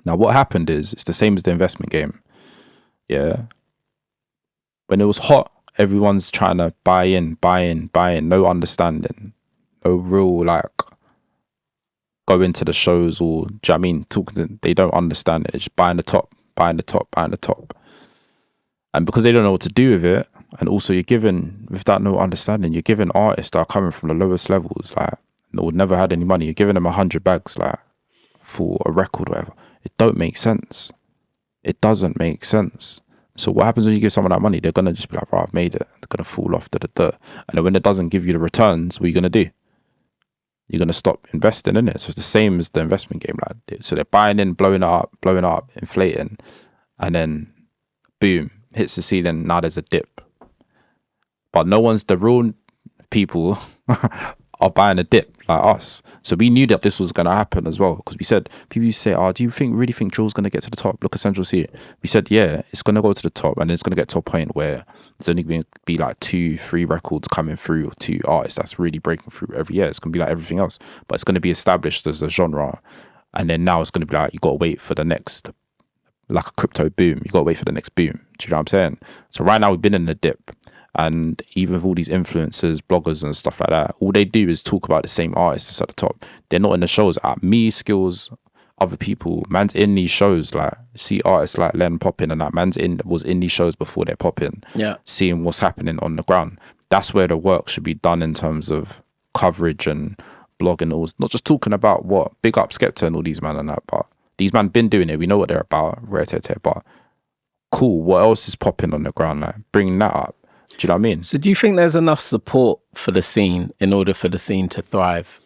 Now, what happened is, it's the same as the investment game. Yeah. When it was hot, everyone's trying to buy in. No understanding. No real, like, go into the shows or, do you know what I mean? They don't understand it. It's just buying the top. And because they don't know what to do with it, and also you're given, without no understanding, you're giving artists that are coming from the lowest levels, like, that would never had any money, you're giving them 100 bags, like, for a record or whatever. It don't make sense. It doesn't make sense. So what happens when you give someone that money? They're going to just be like, right, I've made it. They're going to fall off to the dirt. And then when it doesn't give you the returns, what are you going to do? You're going to stop investing in it. So it's the same as the investment game. Like, so they're buying in, blowing it up, inflating, and then boom, hits the ceiling. Now there's a dip. But the real people are buying a dip like us. So we knew that this was going to happen as well, because we said, people used to say, do you really think drill's going to get to the top? Look at Central C. We said, yeah, it's going to go to the top, and it's going to get to a point where there's only going to be like 2-3 records coming through, 2 artists that's really breaking through every year. It's going to be like everything else, but it's going to be established as a genre. And then now it's going to be like, you got to wait for the next, like a crypto boom. You got to wait for the next boom. Do you know what I'm saying? So right now we've been in the dip. And even with all these influencers, bloggers and stuff like that, all they do is talk about the same artists at the top. They're not in the shows. Me, Skills, other people, man's in these shows. Like, see artists like Len popping and that. Was in these shows before they're popping. Yeah. Seeing what's happening on the ground. That's where the work should be done in terms of coverage and blogging. Not just talking about what, big up Skepta and all these man and that, but these man been doing it. We know what they're about. But cool, what else is popping on the ground? Like, bringing that up. Do you know what I mean? So do you think there's enough support for the scene in order for the scene to thrive?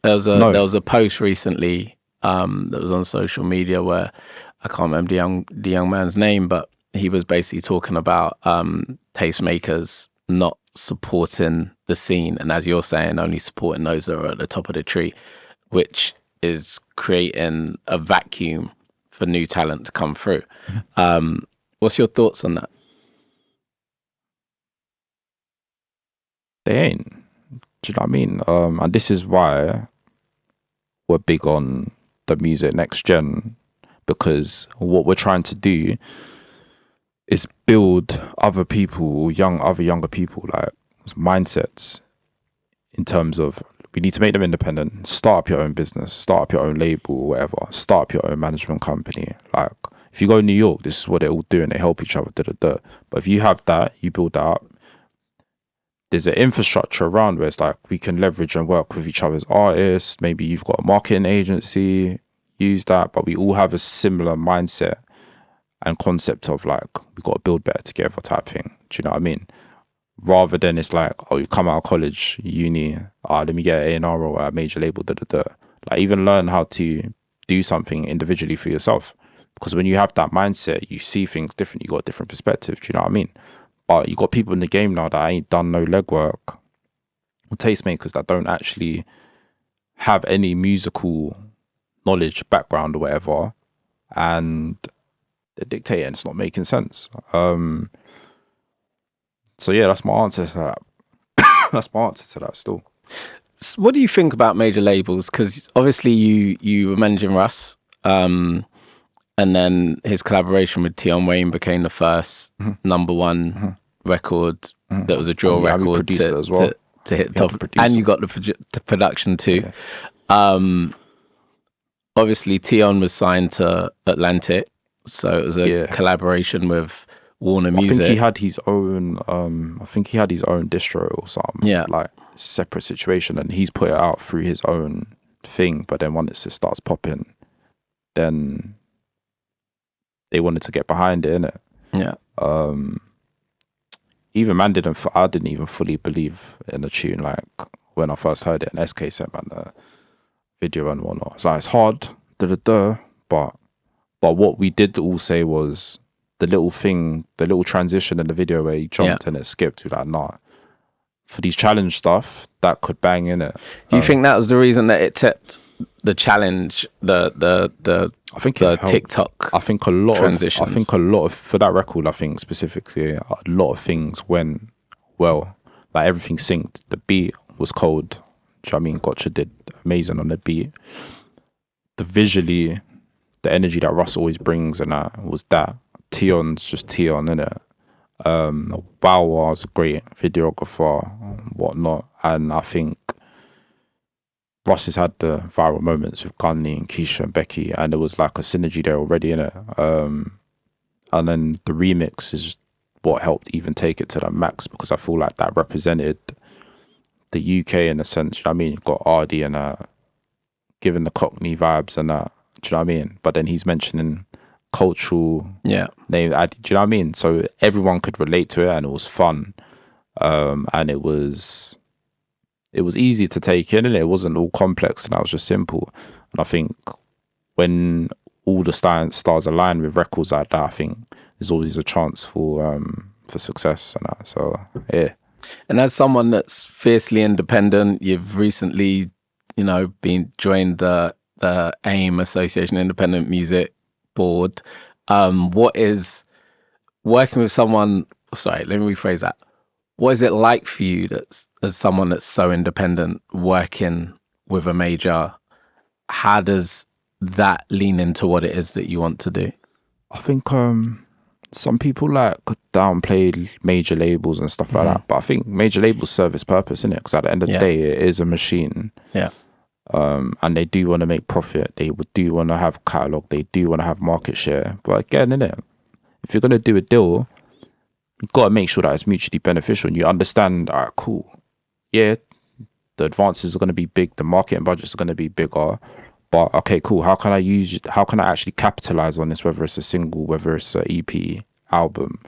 There was a post recently that was on social media where I can't remember the young man's name, but he was basically talking about tastemakers not supporting the scene, and as you're saying, only supporting those that are at the top of the tree, which is creating a vacuum for new talent to come through. What's your thoughts on that? They ain't. Do you know what I mean? And this is why we're big on the music next gen, because what we're trying to do is build other people, younger people, like mindsets in terms of we need to make them independent, start up your own business, start up your own label, whatever, start up your own management company. Like if you go to New York, this is what they all do and they help each other, But if you have that, you build that up, there's an infrastructure around where it's like we can leverage and work with each other's artists. Maybe you've got a marketing agency, use that, but we all have a similar mindset and concept of like we got to build better together type thing. Do you know what I mean? Rather than it's like, oh, you come out of college, uni, let me get an A&R or a major label, Like even learn how to do something individually for yourself. Because when you have that mindset, you see things different. You got a different perspective. Do you know what I mean? But you got people in the game now that ain't done no legwork, or tastemakers that don't actually have any musical knowledge, background or whatever, and they're dictating. It's not making sense. So yeah, that's my answer to that. That's my answer to that still. So what do you think about major labels? Because obviously you were managing Russ, and then his collaboration with Tion Wayne became the first number one record that was a drill record to hit top, and you got the production too. Yeah. Obviously Tion was signed to Atlantic, so it was a collaboration with Warner Music. I think he had his own. I think he had his own distro or something. Yeah, like separate situation, and he's put it out through his own thing. But then once it starts popping, then they wanted to get behind it, innit? Yeah. Even man I didn't even fully believe in the tune. Like when I first heard it, and SK sent man the video and whatnot. So it's hard, but what we did all say was the little transition in the video where he jumped and it skipped. We're like, nah. For these challenge stuff, that could bang in it. Do you think that was the reason that it tipped the challenge, I think the TikTok? I think a lot transitions. I think a lot of for that record. I think specifically a lot of things went well. Like everything synced. The beat was cold. Do you know what I mean? Gotcha did amazing on the beat. Visually, the energy that Russ always brings and that was that. Tion's just Tion, innit? Bow Wow's a great videographer and whatnot, and I think Russ has had the viral moments with Gunny and Keisha and Becky, and there was like a synergy there already, innit? And then the remix is what helped even take it to the max, because I feel like that represented the UK in a sense. You know what I mean? Got Ardy and giving the Cockney vibes and that. Do you know what I mean? But then he's mentioning cultural name. Do you know what I mean? So everyone could relate to it, and it was fun, and it was easy to take in, and it wasn't all complex, and that was just simple. And I think when all the stars align with records like that, I think there's always a chance for success and that. So yeah. And as someone that's fiercely independent, you've recently, joined the AIM Association Independent Music Board. What is working with someone? Sorry, let me rephrase that. What is it like for you as someone that's so independent, working with a major? How does that lean into what it is that you want to do? I think some people like downplay major labels and stuff like that, but I think major labels serve its purpose, innit? Because at the end of the day, it is a machine. Yeah. And they do want to make profit. They do want to have catalog. They do want to have market share. But again, innit, if you're gonna do a deal, you've got to make sure that it's mutually beneficial, and you understand. All right, cool. Yeah, the advances are going to be big. The marketing budgets are going to be bigger. But okay, cool. How can I actually capitalize on this? Whether it's a single, whether it's an EP, album,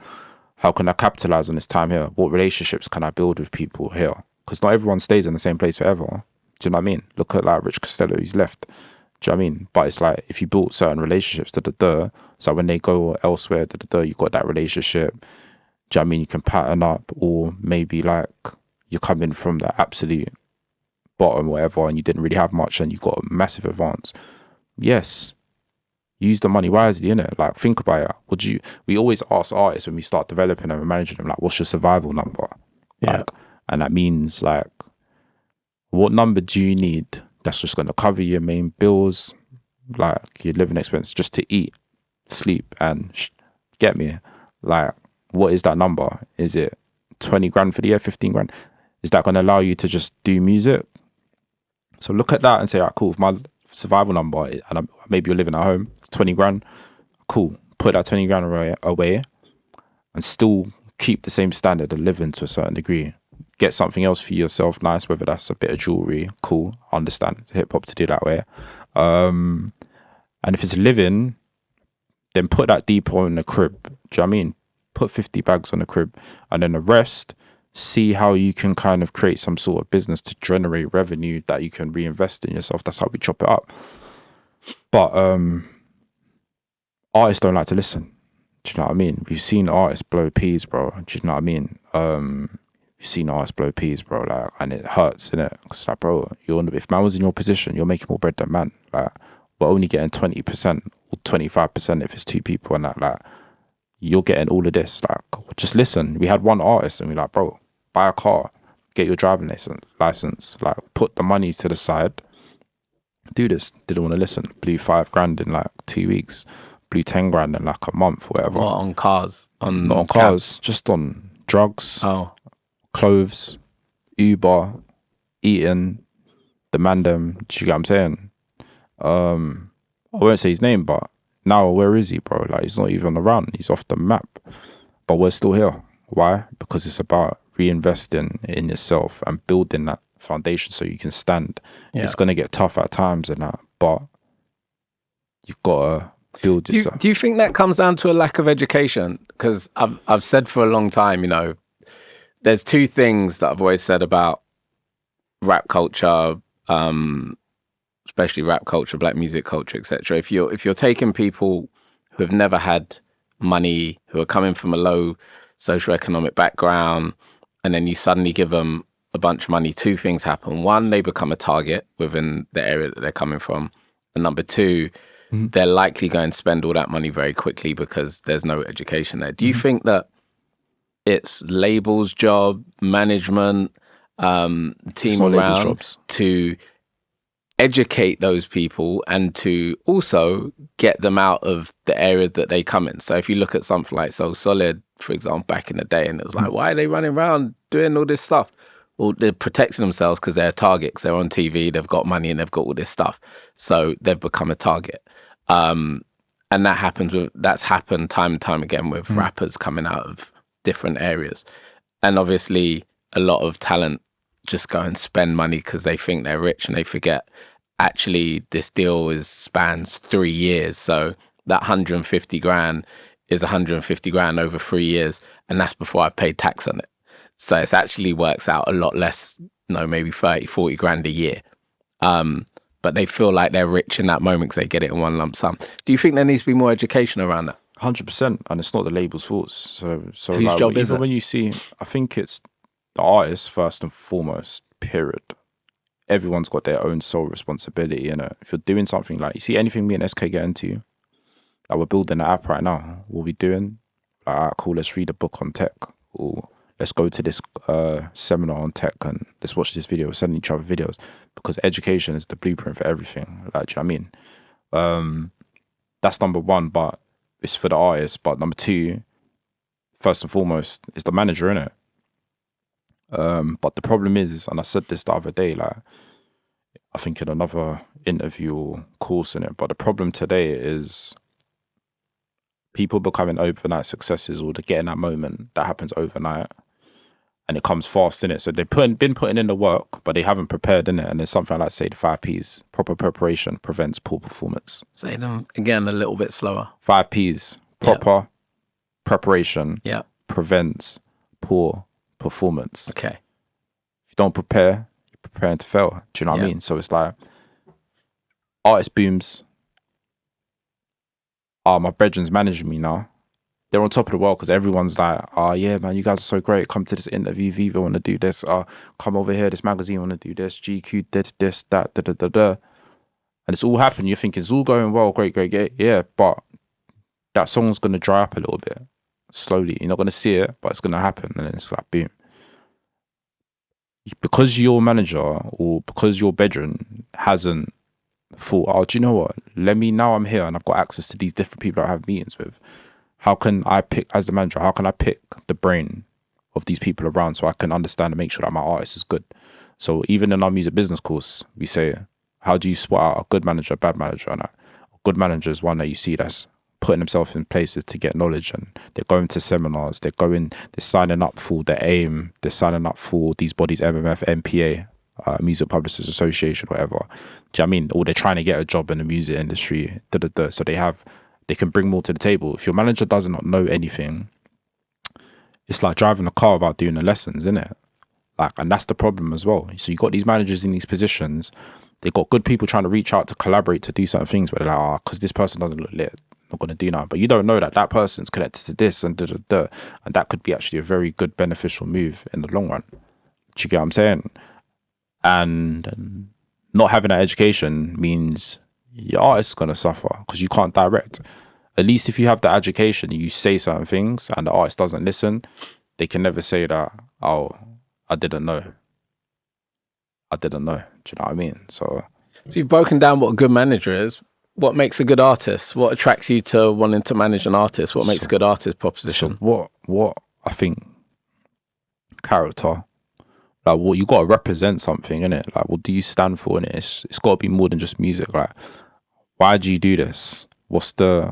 How can I capitalize on this time here? What relationships can I build with people here? Because not everyone stays in the same place forever. Do you know what I mean? Look at like Rich Costello, he's left. Do you know what I mean? But it's like, if you build certain relationships, so when they go elsewhere, you got that relationship. Do you know what I mean? You can pattern up, or maybe like you're coming from the absolute bottom, whatever, and you didn't really have much and you got a massive advance. Yes. Use the money wisely, innit? Like, think about it. We always ask artists when we start developing them and managing them, like, what's your survival number? Yeah. Like, and that means, like, what number do you need that's just going to cover your main bills, like your living expense, just to eat, sleep, and get me? Like, what is that number? Is it 20 grand for the year, 15 grand? Is that going to allow you to just do music? So look at that and say, all right, cool, if my survival number, and maybe you're living at home, 20 grand, cool, put that 20 grand away and still keep the same standard of living to a certain degree. Get something else for yourself nice, whether that's a bit of jewelry, cool, understand, it's hip hop to do that way. And if it's living, then put that deeper in the crib. Do you know what I mean? Put 50 bags on the crib, and then the rest, see how you can kind of create some sort of business to generate revenue that you can reinvest in yourself. That's how we chop it up. But artists don't like to listen. Do you know what I mean? We've seen artists blow peas, bro. Do you know what I mean? You've seen artists blow peas, bro. Like, and it hurts, innit? Because like, bro, if man was in your position, you're making more bread than man. Like, we're only getting 20% or 25% if it's two people, and that, like, you're getting all of this. Like, just listen. We had one artist and we're like, bro, buy a car, get your driving license, like, put the money to the side, do this. Didn't want to listen. Blew 5 grand in like 2 weeks. Blew 10 grand in like a month, whatever. What, on cars? Not on cars, just on drugs, clothes, Uber, eating, the mandem. Do you get what I'm saying? I won't say his name, but now where is he, bro? Like, he's not even around. He's off the map. But we're still here. Why? Because it's about reinvesting in yourself and building that foundation so you can stand. Yeah. It's going to get tough at times and that, but you've got to build yourself. Do you think that comes down to a lack of education? Because I've said for a long time, you know, there's two things that I've always said about rap culture, especially rap culture, black music culture, etc. If you're taking people who have never had money, who are coming from a low socioeconomic background, and then you suddenly give them a bunch of money, two things happen. One, they become a target within the area that they're coming from. And number two, they're likely going to spend all that money very quickly because there's no education there. Do you think that it's labels' job, management, team around to educate those people and to also get them out of the areas that they come in? So if you look at something like So Solid, for example, back in the day, and it was like, why are they running around doing all this stuff? Well, they're protecting themselves because they're targets. They're on TV, they've got money, and they've got all this stuff. So they've become a target. And that's happened time and time again with rappers coming out of different areas. And obviously, a lot of talent just go and spend money because they think they're rich, and they forget, actually, this deal spans 3 years. So that 150 grand is 150 grand over 3 years. And that's before I've paid tax on it. So it actually works out a lot less, maybe 30, 40 grand a year. But they feel like they're rich in that moment because they get it in one lump sum. Do you think there needs to be more education around that? 100%, and it's not the label's fault. So whose like, job is it? When you see, I think it's the artist first and foremost, period. Everyone's got their own sole responsibility, you know. If you're doing something like, you see anything me and SK get into, like, we're building an app right now. What are we doing? Like, all right, cool, let's read a book on tech, or let's go to this seminar on tech, and let's watch this video, send each other videos, because education is the blueprint for everything. Like, do you know what I mean? That's number one, but it's for the artist. But number two, first and foremost, is the manager, innit? But the problem is, and I said this the other day, like, I think in another interview or course in it, but the problem today is people becoming overnight successes, or to get in that moment that happens overnight, and it comes fast in it. So they've been putting in the work, but they haven't prepared in it. And there's something like, say, the 5 Ps. Proper preparation prevents poor performance. Say them again a little bit slower. 5 Ps. Proper preparation prevents poor performance. Okay. If you don't prepare, you're preparing to fail. Do you know what I mean? So it's like, artist booms. My brethren's managing me now. They're on top of the world because everyone's like, oh yeah, man, you guys are so great. Come to this interview. Viva want to do this. Come over here. This magazine want to do this. GQ did this, that, da da da da. And it's all happening. You're thinking it's all going well, great. Yeah, but that song's gonna dry up a little bit slowly. You're not gonna see it, but it's gonna happen, and then it's like boom. Because your manager or because your brethren hasn't thought, oh, do you know what? Now I'm here and I've got access to these different people I have meetings with. How can I pick, as the manager, how can I pick the brain of these people around so I can understand and make sure that my artist is good? So even in our music business course, we say, how do you spot out a good manager, a bad manager? And a good manager is one that you see that's putting themselves in places to get knowledge, and they're going to seminars, they're signing up for the AIM, they're signing up for these bodies, MMF, MPA, Music Publishers Association, whatever. Do you know what I mean? Or they're trying to get a job in the music industry, so they can bring more to the table. If your manager does not know anything, it's like driving a car without doing the lessons, isn't it? Like, and that's the problem as well. So you got these managers in these positions, they got good people trying to reach out to collaborate to do certain things, but they're like, because this person doesn't look lit, not going to do that. But you don't know that person's connected to this and and that could be actually a very good beneficial move in the long run. Do you get what I'm saying? And not having that education means your artist's going to suffer because you can't direct. At least if you have the education, you say certain things and the artist doesn't listen, they can never say that, oh, I didn't know. Do you know what I mean? So you've broken down what a good manager is. What makes a good artist? What attracts you to wanting to manage an artist? What makes a good artist proposition? So what I think, character. Like, what you got to represent something, innit? Like, what do you stand for? In it, it's got to be more than just music. Like, why do you do this? What's the,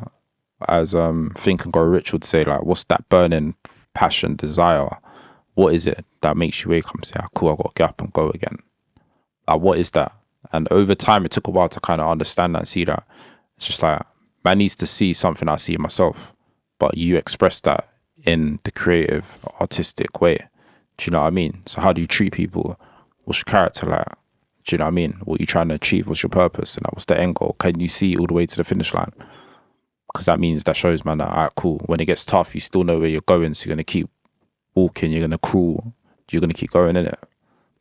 as Think and Grow Rich would say, like, what's that burning passion, desire? What is it that makes you wake up and say, cool, I got to get up and go again? Like, what is that? And over time, it took a while to kind of understand that and see that. It's just like, man needs to see something I see in myself, but you express that in the creative, artistic way. Do you know what I mean? So how do you treat people? What's your character like? Do you know what I mean? What are you trying to achieve? What's your purpose? And what's the end goal? Can you see all the way to the finish line? Because that shows, man, that, all right, cool. When it gets tough, you still know where you're going. So you're going to keep walking. You're going to crawl. You're going to keep going, innit?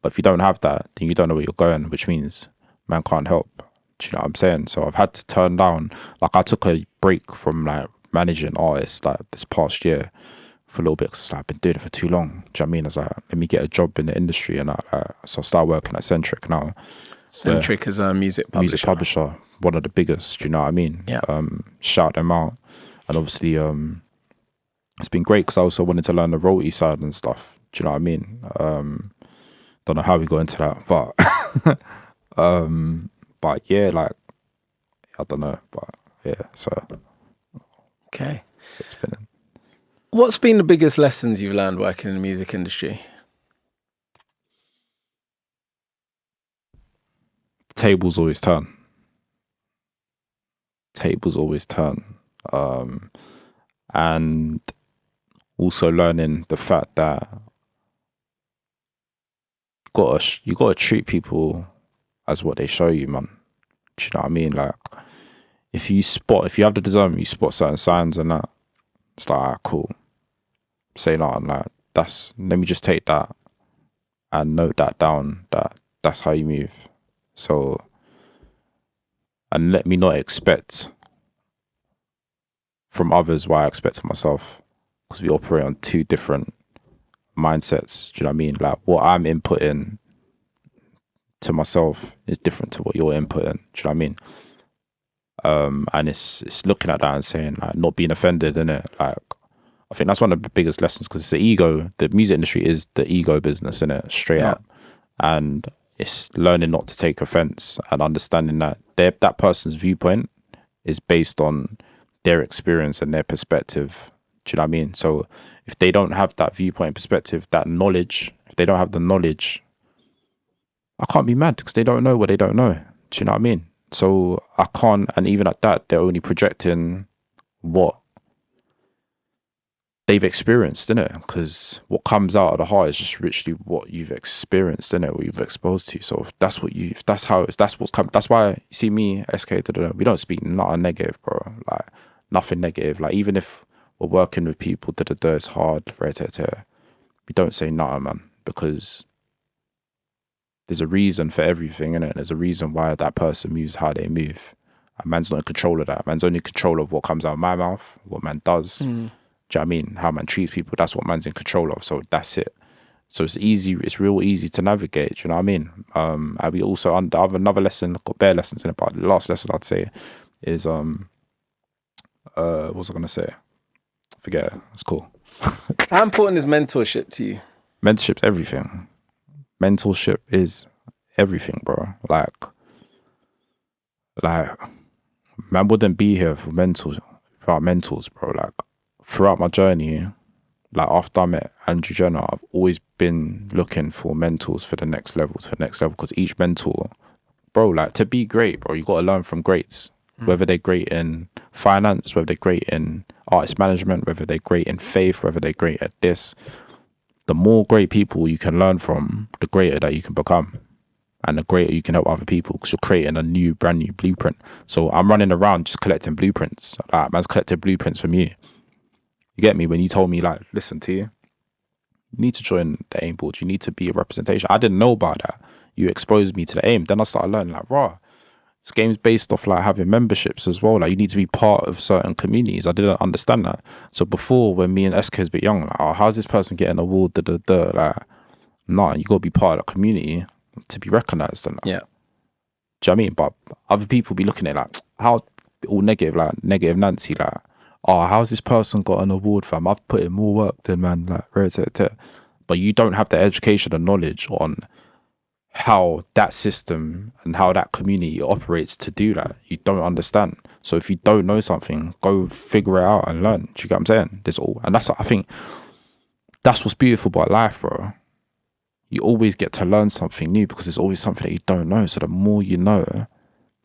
But if you don't have that, then you don't know where you're going, which means man can't help. Do you know what I'm saying? So I've had to turn down, like, I took a break from like managing artists like this past year for a little bit because like, I've been doing it for too long. Do you know what I mean? I was like, let me get a job in the industry, and so I started working at Centric now. Centric is a music publisher. One of the biggest. Do you know what I mean? Yeah. Shout them out, and obviously it's been great because I also wanted to learn the royalty side and stuff. Do you know what I mean? Don't know how we got into that, but but yeah, like, I don't know, but yeah, so okay, it's been. What's been the biggest lessons you've learned working in the music industry? Tables always turn. And also learning the fact that you gotta treat people as what they show you, man. Do you know what I mean? Like, if you have the discernment, you spot certain signs and that, it's like, cool. Say nothing, like, let me just take that and note that down, that's how you move. So, and let me not expect from others what I expect of myself, because we operate on two different mindsets. Do you know what I mean? Like, what I'm inputting to myself is different to what you're inputting. Do you know what I mean? And it's looking at that and saying, like, not being offended, innit? Like, I think that's one of the biggest lessons, because it's the ego. The music industry is the ego business, innit? Straight up. And it's learning not to take offense and understanding that that person's viewpoint is based on their experience and their perspective. Do you know what I mean? So if they don't have that viewpoint and perspective, that knowledge, if they don't have the knowledge, I can't be mad because they don't know what they don't know. Do you know what I mean? So I can't, and even at that, they're only projecting what they've experienced, innit? Because what comes out of the heart is just literally what you've experienced, innit? What you've exposed to. So if that's how it's, that's what's come. That's why you see me, SK, we don't speak nothing negative, bro. Like nothing negative. Like even if we're working with people, it's hard, we don't say nothing, man, because there's a reason for everything, innit? There's a reason why that person moves how they move. And man's not in control of that. Man's only in control of what comes out of my mouth, what man does. Do you know what I mean? How man treats people, that's what man's in control of. So that's it. So it's easy, it's real easy to navigate, do you know what I mean? And we also, I have another lesson, got bare lessons in it, but the last lesson I'd say is, what was I going to say? Forget it, it's cool. How important is mentorship to you? Mentorship's everything. Mentorship is everything, bro. Like, man wouldn't be here for mentors, without mentors, bro. Like, throughout my journey, like after I met Andrew Jenner, I've always been looking for mentors for the next level, because each mentor, bro, like to be great, bro, you got to learn from greats, whether they're great in finance, whether they're great in artist management, whether they're great in faith, whether they're great at this. The more great people you can learn from, the greater that you can become. And the greater you can help other people, because you're creating a brand new blueprint. So I'm running around just collecting blueprints. Like, man's collecting blueprints from you. You get me? When you told me, like, listen to you need to join the AIM board. You need to be a representation. I didn't know about that. You exposed me to the AIM. Then I started learning, like, this game's based off, like, having memberships as well. Like, you need to be part of certain communities. I didn't understand that. So before, when me and SK was a bit young, like, oh, how's this person getting an award? Like, nah, you got to be part of the community to be recognized. And yeah. Do you know what I mean? But other people be looking at it like, how all negative, like negative Nancy, like, oh, how's this person got an award, fam? I've put in more work than man, like, but you don't have the education and knowledge on how that system and how that community operates to do that. You don't understand. So if you don't know something, go figure it out and learn. Do you get what I'm saying? There's all, and that's, I think that's what's beautiful about life, bro. You always get to learn something new, because there's always something that you don't know. So the more you know,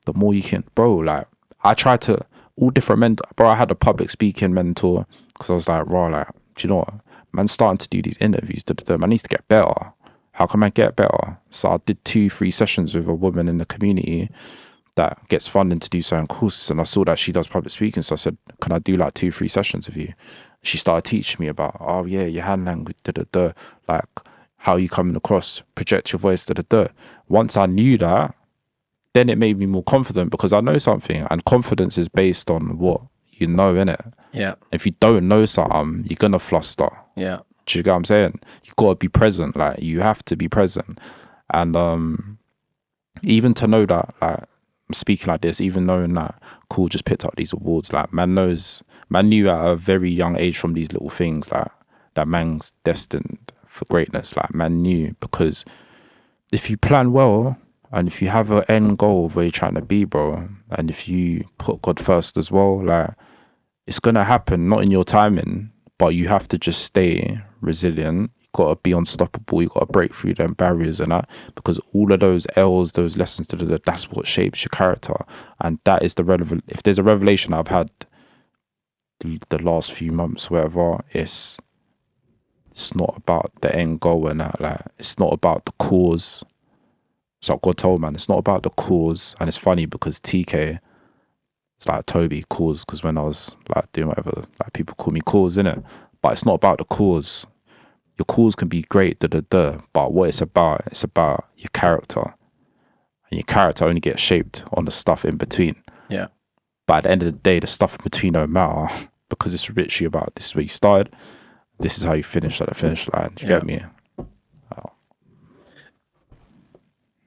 the more you can, bro. Like, I tried to, all different mentors, bro. I had a public speaking mentor, because I was like, like, do you know what? Man's starting to do these interviews. Man needs to get better. How can I get better? So I did 2-3 sessions with a woman in the community that gets funding to do certain courses, and I saw that she does public speaking. So I said, can I do like 2-3 sessions with you? She started teaching me about, oh yeah, your hand language, like how you coming across, project your voice, Once I knew that, then it made me more confident, because I know something, and confidence is based on what you know, innit? Yeah. If you don't know something, you're gonna fluster. Yeah. Do you get what I'm saying? You gotta be present. Like, you have to be present. And even to know that, like, I'm speaking like this, even knowing that Cool just picked up these awards, like, man knew at a very young age from these little things, like, that man's destined for greatness. Like, man knew, because if you plan well, and if you have an end goal of where you're trying to be, bro, and if you put God first as well, like, it's gonna happen, not in your timing, but you have to just stay resilient. You gotta be unstoppable. You gotta break through them barriers and that, because all of those L's, those lessons, that's what shapes your character. And that is if there's a revelation I've had the last few months, whatever, it's not about the end goal and that. Like, it's not about the cause. So God told, man, it's not about the cause. And it's funny, because TK, it's like Toby cause, because when I was like doing whatever, like, people call me cause, innit? But it's not about the cause. Your cause can be great, but what it's about your character. And your character only gets shaped on the stuff in between. Yeah. But at the end of the day, the stuff in between don't matter, because it's literally about, this is where you started, this is how you finish at the finish line. Do you get me?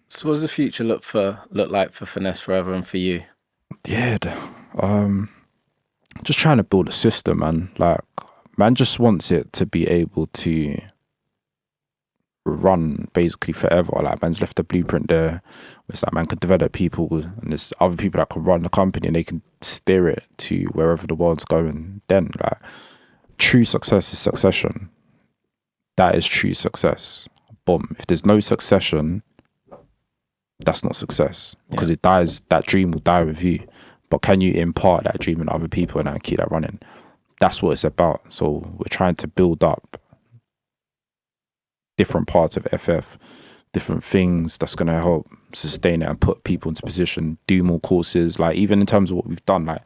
So what does the future look like for Finesse Forever and for you? Yeah, just trying to build a system, man. Like, man just wants it to be able to run basically forever. Like, man's left a blueprint there. It's like, man can develop people, and there's other people that can run the company, and they can steer it to wherever the world's going. Then, like, true success is succession. That is true success. Boom. If there's no succession, that's not success, because it dies. That dream will die with you. But can you impart that dream in other people and keep that running? that's what it's about. So we're trying to build up different parts of FF, different things that's going to help sustain it and put people into position, do more courses. Like, even in terms of what we've done, like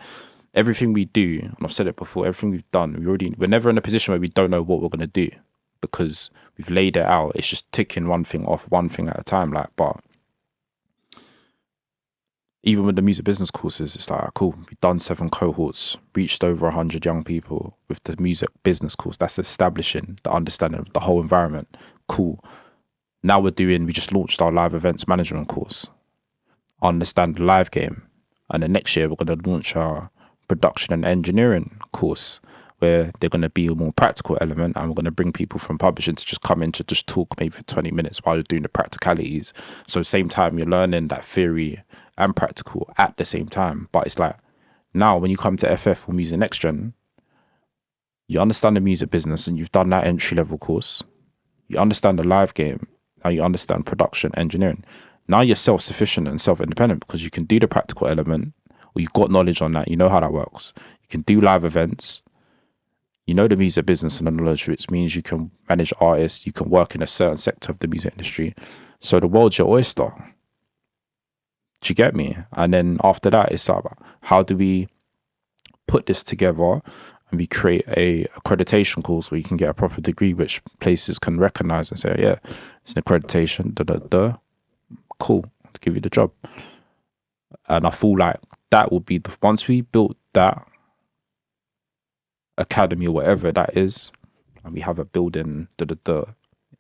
everything we do, and I've said it before, everything we've done, we're never in a position where we don't know what we're going to do, because we've laid it out. It's just ticking one thing off, one thing at a time. Like, but even with the music business courses, it's like, cool, we've done 7 cohorts, reached over 100 young people with the music business course. That's establishing the understanding of the whole environment. Cool. Now we just launched our live events management course, understand the live game. And then next year, we're going to launch our production and engineering course, where they're going to be a more practical element, and we're going to bring people from publishing to just come in to just talk maybe for 20 minutes while you're doing the practicalities. So same time, you're learning that theory and practical at the same time. But it's like, now when you come to FF or Music Next Gen, you understand the music business and you've done that entry level course. You understand the live game. Now you understand production, engineering. Now you're self-sufficient and self-independent, because you can do the practical element, or you've got knowledge on that. You know how that works. You can do live events. You know the music business and the knowledge, which means you can manage artists. You can work in a certain sector of the music industry. So the world's your oyster. Do you get me? And then after that, it's like, how do we put this together, and we create a accreditation course where you can get a proper degree, which places can recognize and say, yeah, it's an accreditation, cool, I'll give you the job. And I feel like that will be once we built that academy or whatever that is, and we have a building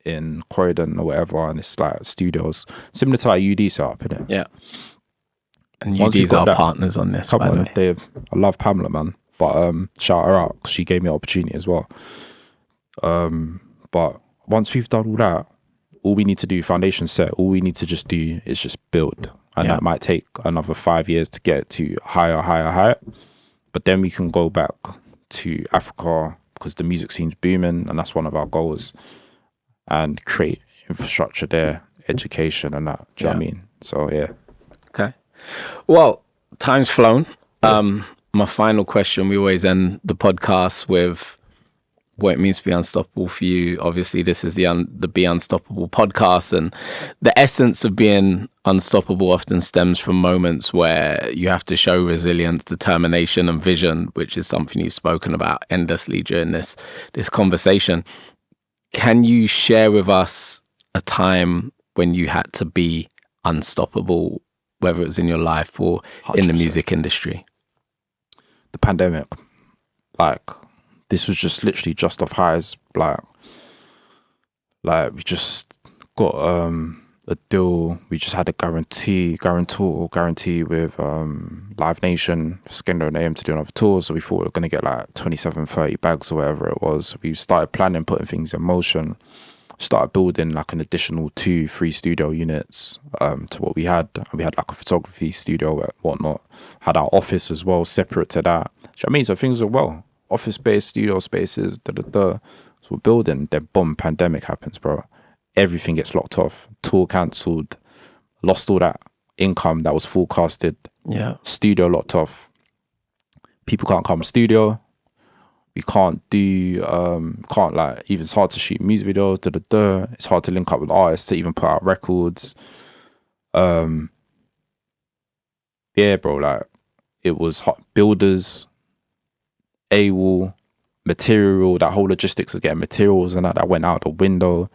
in Croydon or whatever, and it's like studios similar to like UD set up, innit? Yeah. And UD's our partners on this, by the way. I love Pamela, man. But shout her out, 'cause she gave me an opportunity as well. But once we've done all that, all we need to do, foundation set, all we need to just do is just build. And that might take another 5 years to get to higher. But then we can go back to Africa, because the music scene's booming, and that's one of our goals. And create infrastructure there, education and that. Do you know what I mean? So, yeah. Okay. Well, time's flown. My final question, we always end the podcast with what it means to be unstoppable for you. Obviously, this is the Be Unstoppable podcast, and the essence of being unstoppable often stems from moments where you have to show resilience, determination, and vision, which is something you've spoken about endlessly during this conversation. Can you share with us a time when you had to be unstoppable, whether it was in your life or 100%. In the music industry? The pandemic, like, this was just literally just off highs. Like we just got a deal. We just had a guarantee with Live Nation for Skender and AM to do another tour. So we thought we were going to get like 27, 30 bags or whatever it was. We started planning, putting things in motion. Started building like an additional 2-3 studio units to what we had. We had like a photography studio and whatnot. Had our office as well, separate to that. Do you know what I mean? So things were well. Office space, studio spaces, So we're building. Then boom, pandemic happens, bro. Everything gets locked off. Tour cancelled. Lost all that income that was forecasted. Yeah. Studio locked off. People can't come to studio. We can't do, even, it's hard to shoot music videos, It's hard to link up with artists to even put out records. Yeah, bro, like, it was hot. Builders, AWOL, material, that whole logistics of getting materials and that went out the window.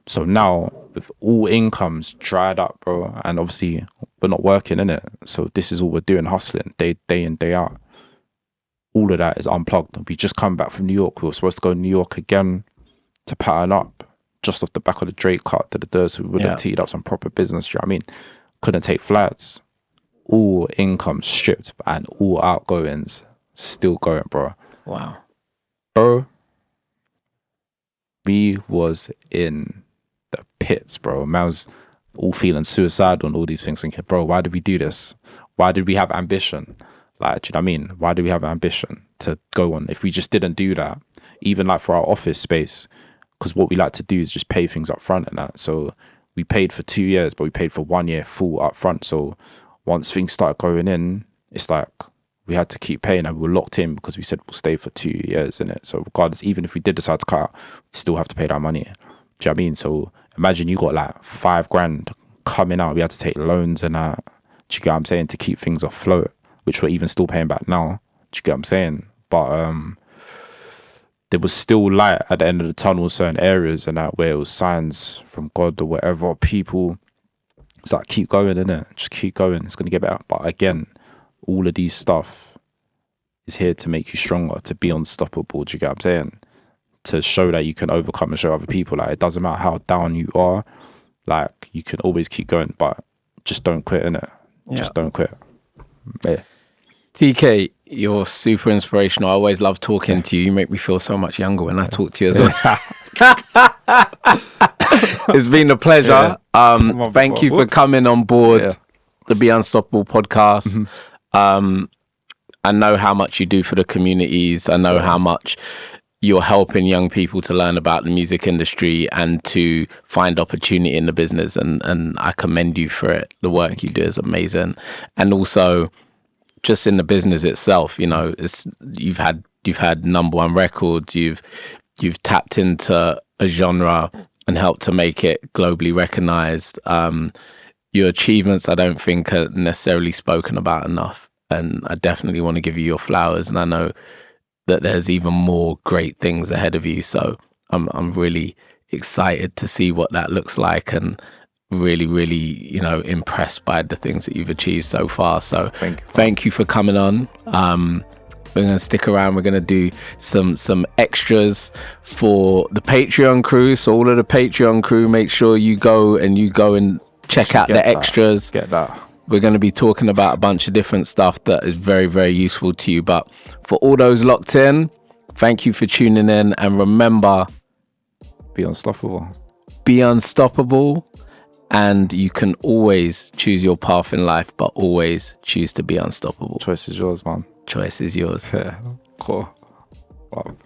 So now, with all incomes dried up, bro, and obviously we're not working, innit? So this is all we're doing, hustling, day in, day out. All of that is unplugged. We just come back from New York. We were supposed to go to New York again to pattern up just off the back of the Drake cut so we would have teed up some proper business. Do you know what I mean? Couldn't take flights. All income stripped and all outgoings still going, bro. Wow. Bro, we was in the pits, bro. Man was all feeling suicidal and all these things, thinking, bro, why did we do this? Why did we have ambition? Like, do you know what I mean? Why do we have ambition to go on? If we just didn't do that, even like for our office space, because what we like to do is just pay things up front and that. So we paid for 2 years, but we paid for 1 year full up front. So once things started going in, it's like we had to keep paying, and we were locked in because we said we'll stay for 2 years, innit? So regardless, even if we did decide to cut out, we'd still have to pay that money. Do you know what I mean? So imagine you got like 5 grand coming out. We had to take loans and that. Do you get what I'm saying? To keep things afloat, which we're even still paying back now. Do you get what I'm saying? But there was still light at the end of the tunnel in certain areas, and that where it was signs from God or whatever. People, it's like, keep going, innit? Just keep going. It's going to get better. But again, all of these stuff is here to make you stronger, to be unstoppable. Do you get what I'm saying? To show that you can overcome and show other people, like, it doesn't matter how down you are, like, you can always keep going, but just don't quit, innit? Yeah. Just don't quit. Yeah. TK, you're super inspirational. I always love talking to you. You make me feel so much younger when I talk to you as well. It's been a pleasure. Thank you for coming on board the Be Unstoppable podcast. I know how much you do for the communities. I know how much you're helping young people to learn about the music industry and to find opportunity in the business. And I commend you for it. The work you do is amazing. And also, just in the business itself, you know, you've had #1 records. You've tapped into a genre and helped to make it globally recognized. Your achievements, I don't think, are necessarily spoken about enough, and I definitely want to give you your flowers. And I know that there's even more great things ahead of you. So I'm really excited to see what that looks like, and really, really, you know, impressed by the things that you've achieved so far. So thank you for coming on. We're going to stick around. We're going to do some extras for the Patreon crew. So all of the Patreon crew, make sure you go and check out the extras. Get that. We're going to be talking about a bunch of different stuff that is very, very useful to you. But for all those locked in, thank you for tuning in. And remember, be unstoppable. Be unstoppable. And you can always choose your path in life, but always choose to be unstoppable. Choice is yours, man. Choice is yours. Yeah, cool. Wow.